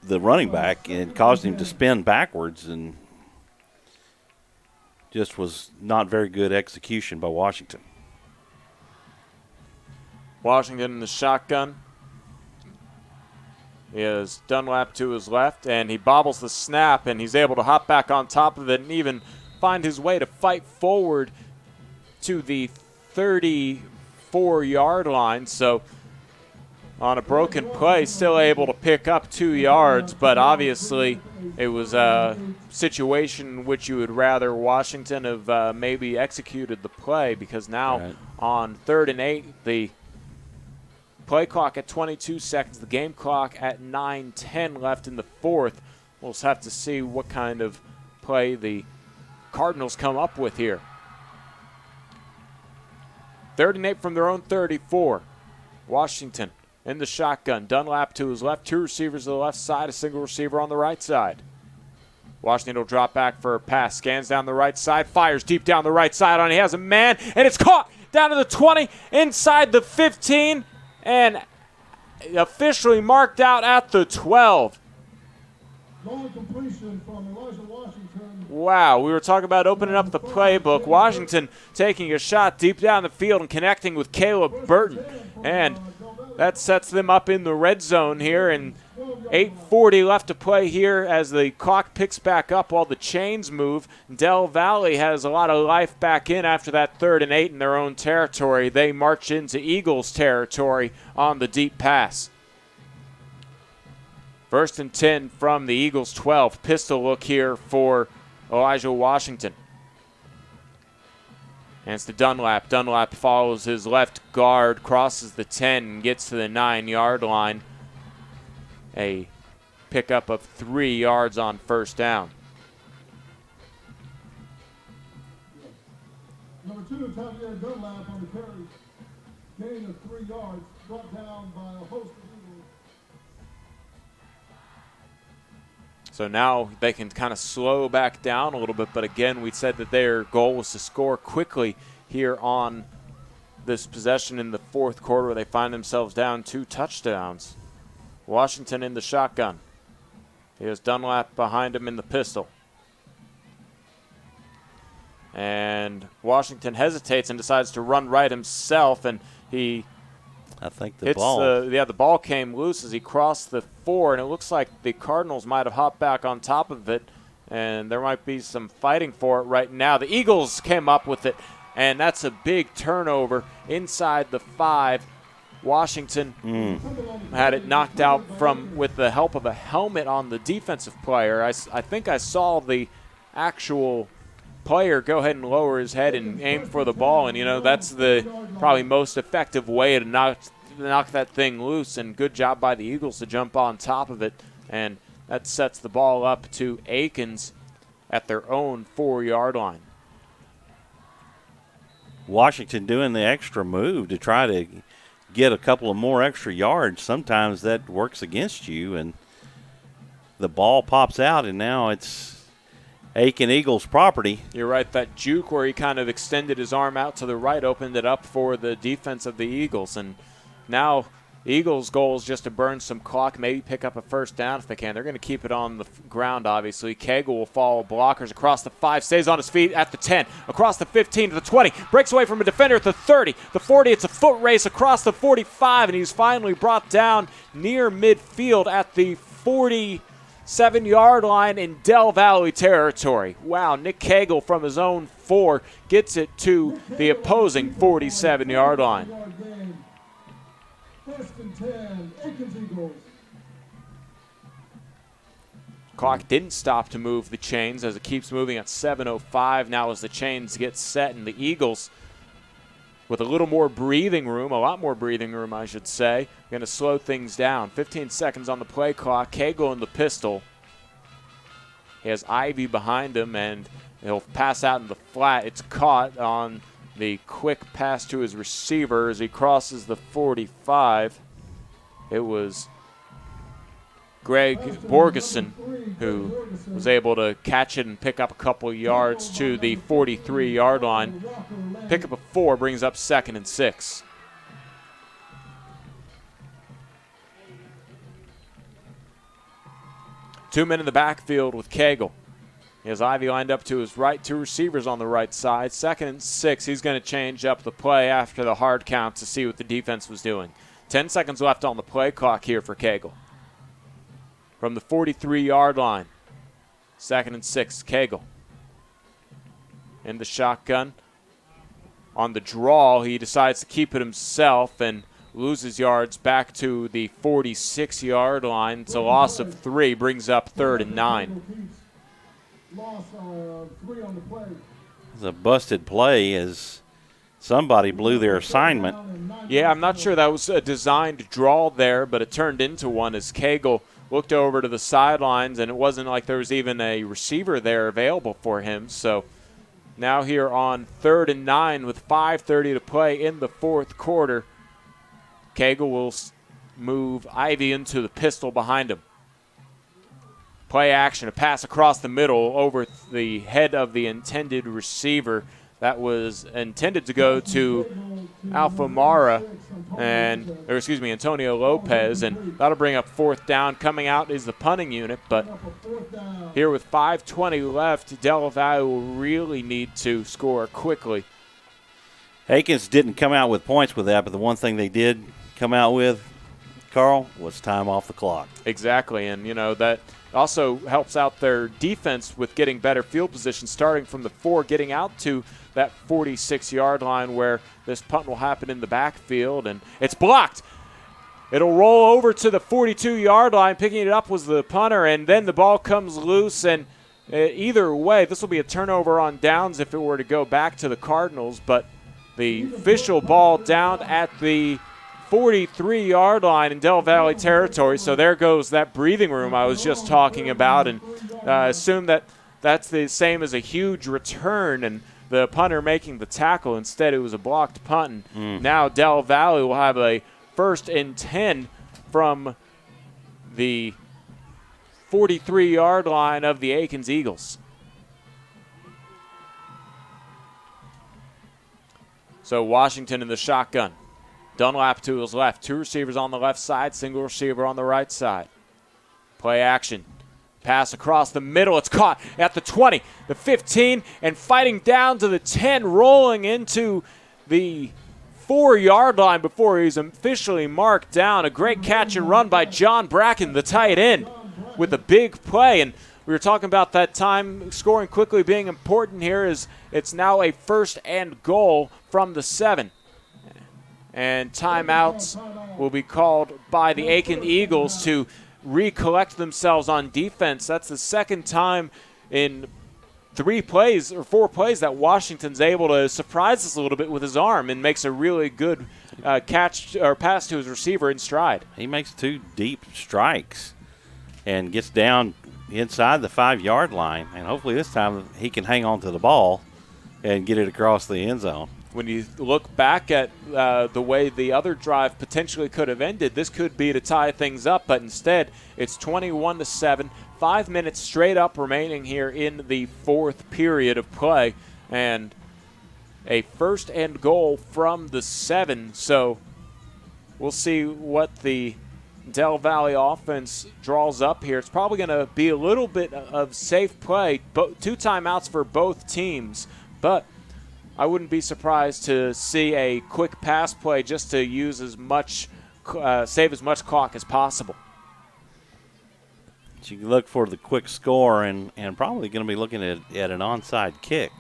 the running back and caused him to spin backwards, and just was not very good execution by Washington. Washington in the shotgun. He has Dunlap to his left, and he bobbles the snap, and he's able to hop back on top of it and even find his way to fight forward to the 34-yard line. So on a broken play, still able to pick up 2 yards, but obviously it was a situation in which you would rather Washington have maybe executed the play, because now on 3rd and 8, the play clock at 22 seconds, the game clock at 9:10 left in the fourth. We'll just have to see what kind of play the Cardinals come up with here. 3rd and 8 from their own 34. Washington in the shotgun. Dunlap to his left, 2 receivers to the left side, a single receiver on the right side. Washington will drop back for a pass, scans down the right side, fires deep down the right side on. He has a man, and it's caught down to the 20, inside the 15, and officially marked out at the 12. Long completion from Elijah Washington. Wow, we were talking about opening up the playbook. Washington taking a shot deep down the field and connecting with Caleb Burton. And that sets them up in the red zone here, and 8:40 left to play here as the clock picks back up while the chains move. Del Valle has a lot of life back in after that 3rd and 8 in their own territory. They march into Eagles territory on the deep pass. 1st and 10 from the Eagles 12. Pistol look here for Elijah Washington. And it's to Dunlap. Dunlap follows his left guard, crosses the 10, and gets to the 9-yard line. A pickup of 3 yards on 1st down. Number 2, Javier Dunlap on the carry. Gain of 3 yards, brought down by a host of Eagles. So now they can kind of slow back down a little bit, but again, we said that their goal was to score quickly here on this possession in the fourth quarter, where they find themselves down 2 touchdowns. Washington in the shotgun. Here's Dunlap behind him in the pistol. And Washington hesitates and decides to run right himself, and I think the ball. The ball came loose as he crossed the 4, and it looks like the Cardinals might have hopped back on top of it, and there might be some fighting for it right now. The Eagles came up with it, and that's a big turnover inside the 5. Washington had it knocked out with the help of a helmet on the defensive player. I think I saw the actual player go ahead and lower his head and aim for the ball, and that's the probably most effective way to knock that thing loose, and good job by the Eagles to jump on top of it, and that sets the ball up to Akins at their own 4-yard line. Washington doing the extra move to try to get a couple of more extra yards. Sometimes that works against you, and the ball pops out, and now it's Aiken Eagles property. You're right, that juke where he kind of extended his arm out to the right opened it up for the defense of the Eagles, and now the Eagles' goal is just to burn some clock, maybe pick up a first down if they can. They're going to keep it on the ground, obviously. Cagle will follow blockers across the 5, stays on his feet at the 10, across the 15 to the 20, breaks away from a defender at the 30, the 40. It's a foot race across the 45, and he's finally brought down near midfield at the 47-yard line in Del Valle territory. Wow, Nick Cagle from his own 4 gets it to the opposing 47-yard line. First and 10, Akins Eagles. Clock didn't stop to move the chains as it keeps moving at 7:05 now as the chains get set, and the Eagles, with a little more breathing room, a lot more breathing room, I should say, going to slow things down. 15 seconds on the play clock. Cagle in the pistol. He has Ivy behind him, and he'll pass out in the flat. It's caught on the quick pass to his receiver as he crosses the 45. It was Greg Borgeson who was able to catch it and pick up a couple of yards to the 43-yard line. Pick up a 4 brings up 2nd and 6. Two men in the backfield with Cagle. He has Ivy lined up to his right, 2 receivers on the right side. 2nd and 6, he's going to change up the play after the hard count to see what the defense was doing. 10 seconds left on the play clock here for Cagle. From the 43-yard line, 2nd and 6, Cagle. In the shotgun. On the draw, he decides to keep it himself and loses yards back to the 46-yard line. It's a loss of 3, brings up 3rd and 9. Loss 3 on the play. It's a busted play as somebody blew their assignment. Yeah, I'm not sure that was a designed draw there, but it turned into one as Cagle looked over to the sidelines, and it wasn't like there was even a receiver there available for him. So now here on 3rd and 9 with 5:30 to play in the 4th quarter, Cagle will move Ivy into the pistol behind him. Play action, a pass across the middle over the head of the intended receiver. That was intended to go to Antonio Lopez, and that'll bring up 4th down. Coming out is the punting unit, but here with 5:20 left, Del Valle will really need to score quickly. Akins didn't come out with points with that, but the one thing they did come out with, Karl, was time off the clock. Exactly, and that also helps out their defense with getting better field position, starting from the 4, getting out to that 46-yard line where this punt will happen in the backfield, and it's blocked. It'll roll over to the 42-yard line. Picking it up was the punter, and then the ball comes loose, and either way, this will be a turnover on downs if it were to go back to the Cardinals, but the official ball down at the 43-yard line in Del Valle territory. So there goes that breathing room I was just talking about, and assume that that's the same as a huge return and the punter making the tackle. Instead, it was a blocked punt. Now Del Valle will have a 1st and 10 from the 43-yard line of the Akins Eagles. So Washington in the shotgun. Dunlap to his left. 2 receivers on the left side, single receiver on the right side. Play action. Pass across the middle. It's caught at the 20, the 15, and fighting down to the 10, rolling into the 4-yard line before he's officially marked down. A great catch and run by John Bracken, the tight end, with a big play. And we were talking about that time scoring quickly being important here. Is it's now a 1st and goal from the 7. And timeouts will be called by the Aiken Eagles to recollect themselves on defense. That's the 2nd time in 4 plays that Washington's able to surprise us a little bit with his arm and makes a really good catch or pass to his receiver in stride. He makes 2 deep strikes and gets down inside the 5-yard line, and hopefully this time he can hang on to the ball and get it across the end zone. When you look back at the way the other drive potentially could have ended, this could be to tie things up, but instead it's 21-7, 5 minutes straight up remaining here in the fourth period of play, and a first and goal from the 7. So we'll see what the Del Valle offense draws up here. It's probably going to be a little bit of safe play, 2 timeouts for both teams, but I wouldn't be surprised to see a quick pass play just to use as much, save as much clock as possible. So you can look for the quick score and probably going to be looking at an onside kick.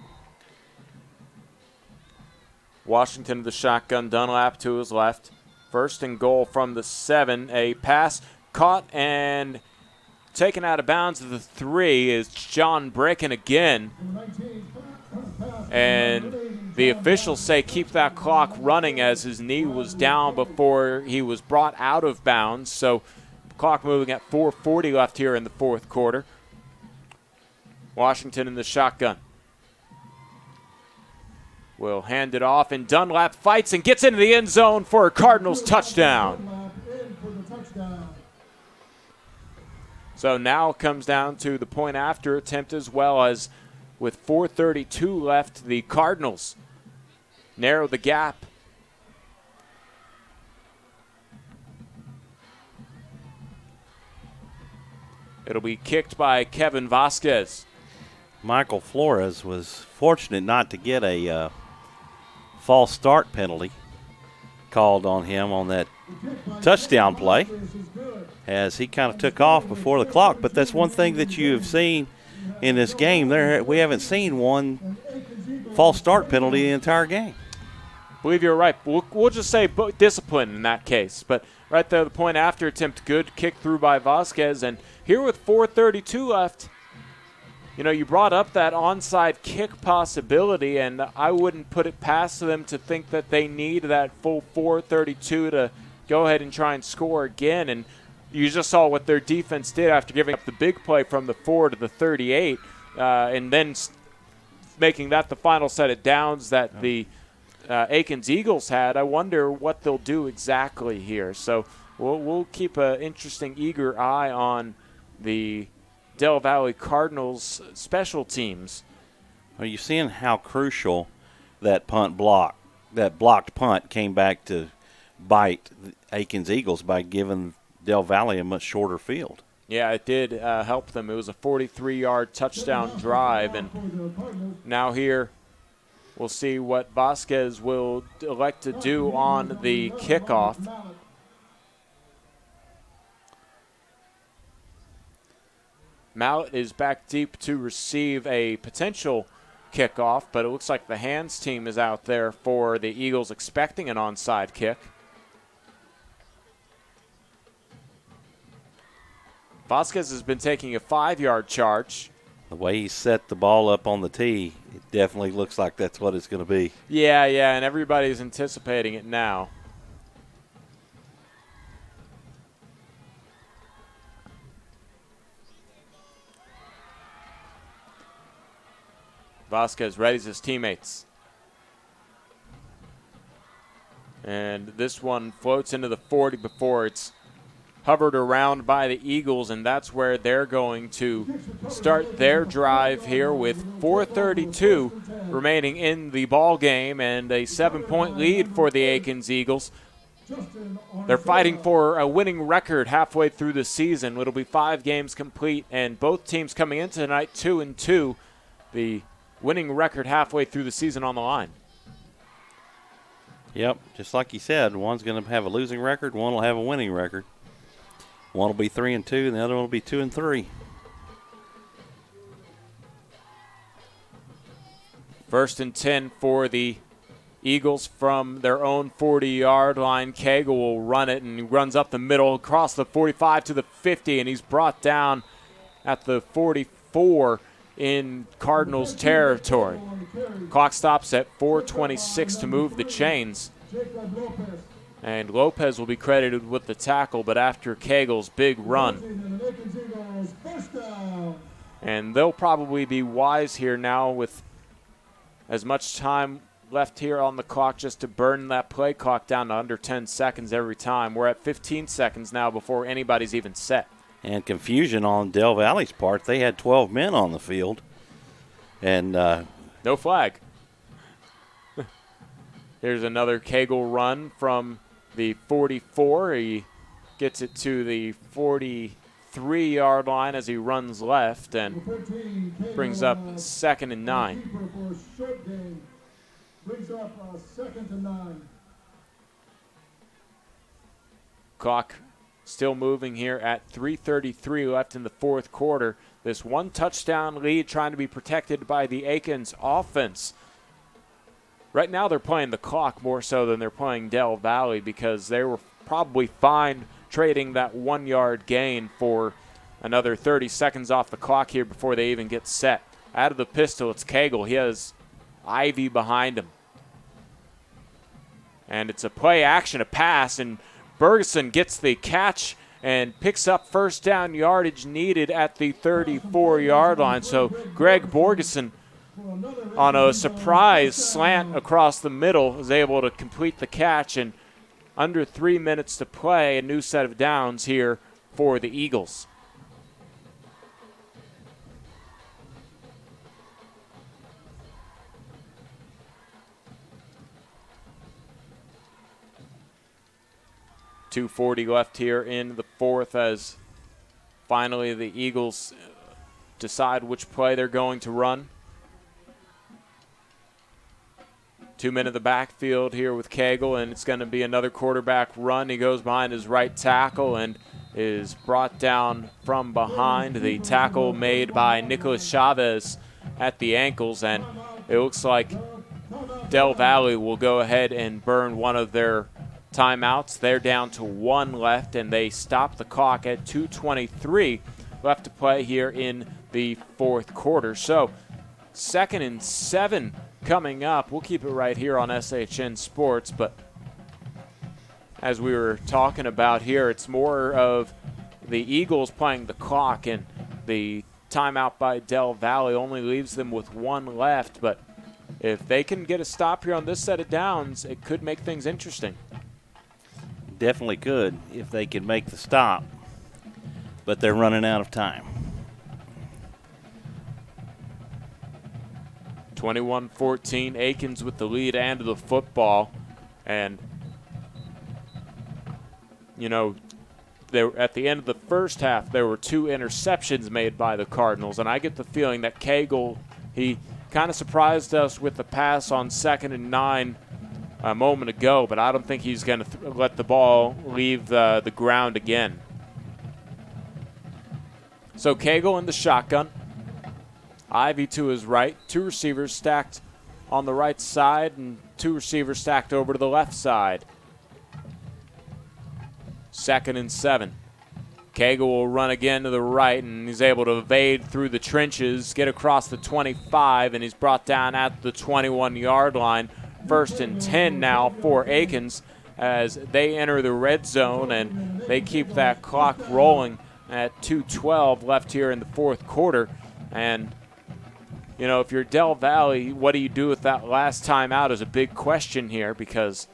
Washington to the shotgun, Dunlap to his left. First and goal from the 7. A pass caught and taken out of bounds at the 3 is John Bracken again. And the officials say keep that clock running as his knee was down before he was brought out of bounds. So clock moving at 4:40 left here in the fourth quarter. Washington in the shotgun. Will hand it off, and Dunlap fights and gets into the end zone for a Cardinals touchdown. So now it comes down to the point after attempt as well, as with 4:32 left, the Cardinals narrow the gap. It'll be kicked by Kevin Vasquez. Michael Flores was fortunate not to get a false start penalty called on him on that touchdown play, as he kind of took off before the clock. But that's one thing that you have seen in this game. We haven't seen one false start penalty the entire game. I believe you're right. We'll just say discipline in that case. But right there, the point after attempt, good kick through by Vasquez. And here with 4:32 left, you know, you brought up that onside kick possibility, and I wouldn't put it past them to think that they need that full 4:32 to go ahead and try and score again. And you just saw what their defense did after giving up the big play from the 4 to the 38, and then making that the final set of downs that the Akins Eagles had. I wonder what they'll do exactly here. So we'll keep an interesting, eager eye on the Del Valle Cardinals special teams. Are you seeing how crucial that blocked punt came back to bite the Akins Eagles by giving Del Valle a much shorter field? Yeah, it did help them. It was a 43-yard touchdown drive, and now here we'll see what Vasquez will elect to do on the kickoff. Mallet is back deep to receive a potential kickoff, but it looks like the hands team is out there for the Eagles, expecting an onside kick. Vasquez has been taking a 5-yard charge. The way he set the ball up on the tee, it definitely looks like that's what it's going to be. Yeah, and everybody's anticipating it now. Vasquez readies his teammates. And this one floats into the 40 before it's hovered around by the Eagles, and that's where they're going to start their drive here with 4:32 remaining in the ball game and a 7-point lead for the Akins Eagles. They're fighting for a winning record halfway through the season. It'll be 5 games complete, and both teams coming into tonight 2-2. The winning record halfway through the season on the line. Yep, just like you said, one's going to have a losing record, one will have a winning record. One will be 3-2, and the other one will be 2-3. First and 10 for the Eagles from their own 40-yard line. Cagle will run it, and he runs up the middle across the 45 to the 50, and he's brought down at the 44 in Cardinals territory. Clock stops at 4:26 to move the chains. And Lopez will be credited with the tackle, but after Cagle's big run. down. And they'll probably be wise here now with as much time left here on the clock just to burn that play clock down to under 10 seconds every time. We're at 15 seconds now before anybody's even set. And confusion on Del Valley's part. They had 12 men on the field. And no flag. Here's another Kegel run from the 44. He gets it to the 43-yard line as he runs left and brings up 2nd and 9. Brings up 2nd and 9. Clock still moving here at 3:33 left in the fourth quarter. This one touchdown lead trying to be protected by the Akins offense. Right now they're playing the clock more so than they're playing Del Valley because they were probably fine trading that 1-yard gain for another 30 seconds off the clock here before they even get set. Out of the pistol, it's Kegel. He has Ivy behind him. And it's a play action, a pass, and Bergeson gets the catch and picks up first down yardage needed at the 34-yard line. So Greg Borgeson, on a surprise slant across the middle, is able to complete the catch. And under 3 minutes to play, a new set of downs here for the Eagles. .240 left here in the fourth as finally the Eagles decide which play they're going to run. 2 men in the backfield here with Kegel, and it's going to be another quarterback run. He goes behind his right tackle and is brought down from behind. The tackle made by Nicholas Chavez at the ankles, and it looks like Del Valley will go ahead and burn one of their timeouts. They're down to 1 left, and they stop the clock at 2:23 left to play here in the fourth quarter. So 2nd and 7 coming up. We'll keep it right here on SHN Sports, but as we were talking about here, it's more of the Eagles playing the clock, and the timeout by Del Valley only leaves them with 1 left. But if they can get a stop here on this set of downs, it could make things interesting. definitely could if they could make the stop, but they're running out of time. 21-14, Akins with the lead and the football. And, you know, at the end of the first half, there were 2 interceptions made by the Cardinals. And I get the feeling that Kegel, he kind of surprised us with the pass on 2nd and 9 a moment ago, but I don't think he's going to let the ball leave the ground again. So Kegel in the shotgun. Ivy to his right. 2 receivers stacked on the right side and 2 receivers stacked over to the left side. 2nd and 7. Kegel will run again to the right, and he's able to evade through the trenches, get across the 25, and he's brought down at the 21-yard line. 1st and 10 now for Akins as they enter the red zone, and they keep that clock rolling at 2:12 left here in the fourth quarter. And, you know, if you're Del Valley, what do you do with that last timeout is a big question here, because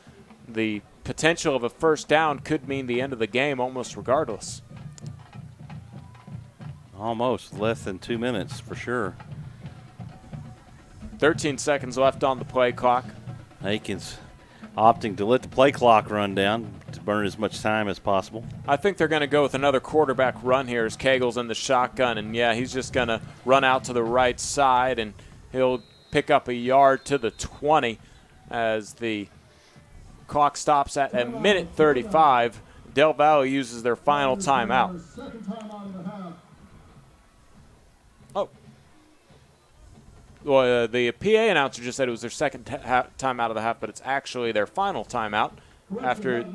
the potential of a first down could mean the end of the game almost regardless. Almost less than 2 minutes for sure. 13 seconds left on the play clock. Akins opting to let the play clock run down to burn as much time as possible. I think they're going to go with another quarterback run here as Kegel's in the shotgun. And, yeah, he's just going to run out to the right side, and he'll pick up a yard to the 20 as the clock stops at a minute 35. Del Valle uses their final timeout. Oh. Well, the PA announcer just said it was their second timeout of the half, but it's actually their final timeout after.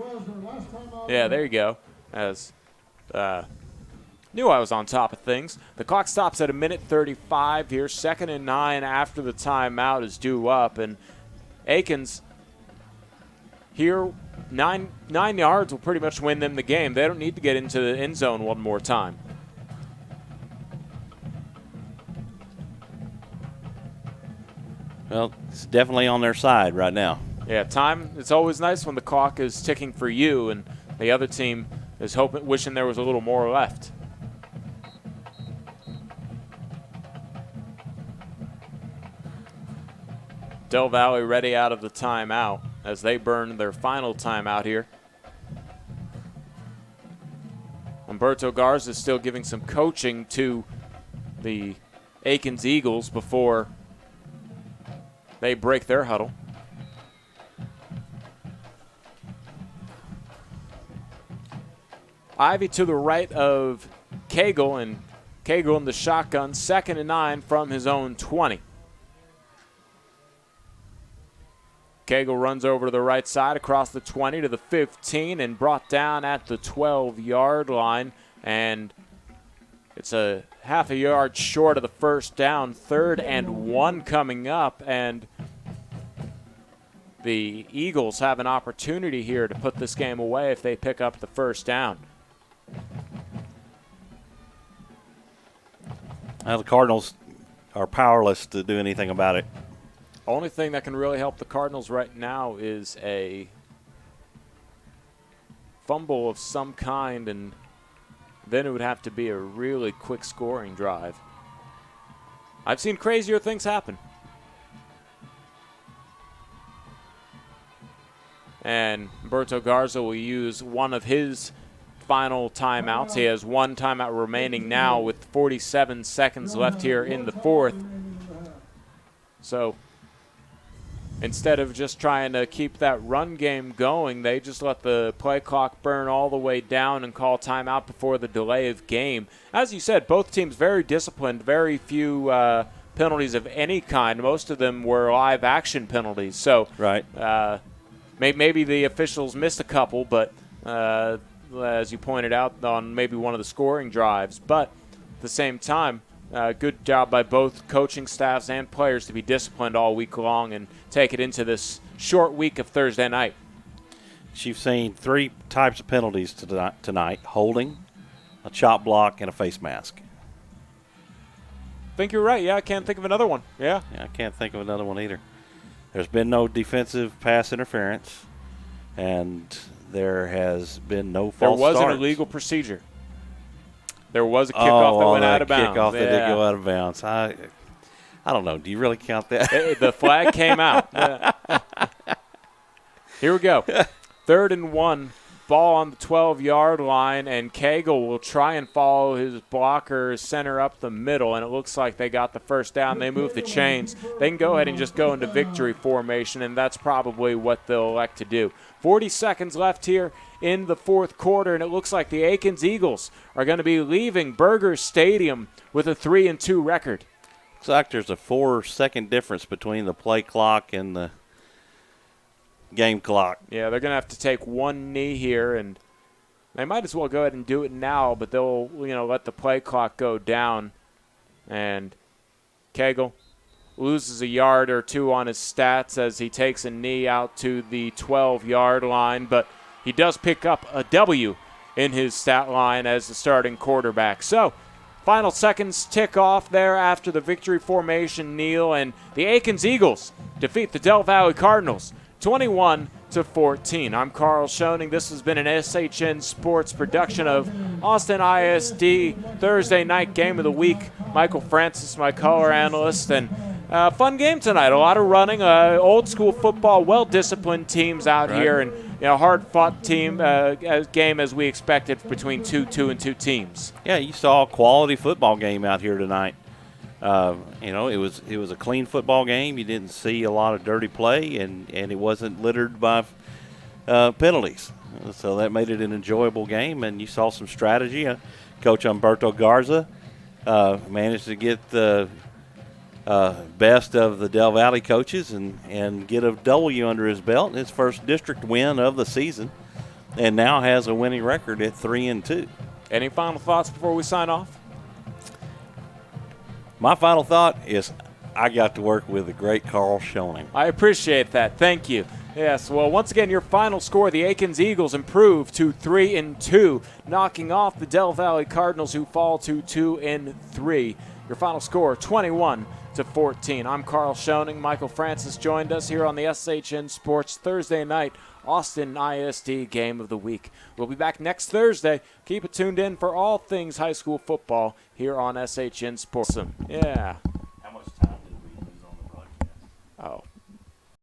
Yeah, there you go. As knew I was on top of things. The clock stops at a minute 35 here. 2nd and 9 after the timeout is due up, and Akins here, 9 yards will pretty much win them the game. They don't need to get into the end zone one more time. Well, it's definitely on their side right now. Yeah, time. It's always nice when the clock is ticking for you, and the other team is wishing there was a little more left. Del Valle ready out of the timeout as they burn their final timeout here. Humberto Garza is still giving some coaching to the Akins Eagles before they break their huddle. Ivy to the right of Cagle, and Cagle in the shotgun, 2nd and 9 from his own 20. Cagle runs over to the right side across the 20 to the 15 and brought down at the 12-yard line. And it's a half a yard short of the first down. 3rd and 1 coming up. And the Eagles have an opportunity here to put this game away if they pick up the first down. Now the Cardinals are powerless to do anything about it. Only thing that can really help the Cardinals right now is a fumble of some kind, and then it would have to be a really quick scoring drive. I've seen crazier things happen. And Humberto Garza will use one of his final timeouts. He has one timeout remaining now with 47 seconds left here in the 4th. So instead of just trying to keep that run game going, they just let the play clock burn all the way down and call timeout before the delay of game. As you said, both teams very disciplined, very few penalties of any kind. Most of them were live action penalties. So right. Maybe the officials missed a couple, but as you pointed out, on maybe one of the scoring drives. But at the same time, good job by both coaching staffs and players to be disciplined all week long and take it into this short week of Thursday night. You've seen 3 types of penalties tonight: holding, a chop block, and a face mask. I think you're right. Yeah, I can't think of another one. Yeah, I can't think of another one either. There's been no defensive pass interference, and there has been no false starts. There was an illegal procedure. There was a kickoff that went out of bounds. Kickoff that did go out of bounds. I don't know. Do you really count that? The flag came out. Here we go. 3rd and 1. Ball on the 12-yard line, and Cagle will try and follow his blocker center up the middle, and it looks like they got the first down. They move the chains. They can go ahead and just go into victory formation, and that's probably what they'll elect to do. 40 seconds left here in the 4th quarter, and it looks like the Akins Eagles are going to be leaving Burger Stadium with a 3-2 record. Looks like there's a 4-second difference between the play clock and the game clock. Yeah, they're going to have to take one knee here, and they might as well go ahead and do it now, but they'll let the play clock go down. And Cagle loses a yard or two on his stats as he takes a knee out to the 12-yard line, but he does pick up a W in his stat line as the starting quarterback. So final seconds tick off there after the victory formation kneel, and the Akins Eagles defeat the Del Valle Cardinals 21-14. I'm Karl Schoening. This has been an SHN Sports production of Austin ISD Thursday night game of the week. Michael Francis, my color analyst, and fun game tonight. A lot of running, old school football, well-disciplined teams out here, and hard-fought game as we expected between two teams. Yeah, you saw a quality football game out here tonight. It was a clean football game. You didn't see a lot of dirty play, and it wasn't littered by penalties. So that made it an enjoyable game, and you saw some strategy. Coach Humberto Garza managed to get the best of the Del Valle coaches and get a W under his belt, his first district win of the season, and now has a winning record at 3-2. Any final thoughts before we sign off? My final thought is I got to work with the great Karl Schoening. I appreciate that. Thank you. Yes, well, once again, your final score, the Akins Eagles improve to 3-2, knocking off the Del Valle Cardinals, who fall to 2-3. Your final score, 21-14. I'm Karl Schoening. Michael Francis joined us here on the SHN Sports Thursday night Austin ISD Game of the Week. We'll be back next Thursday. Keep it tuned in for all things high school football here on SHN Sports. Yeah.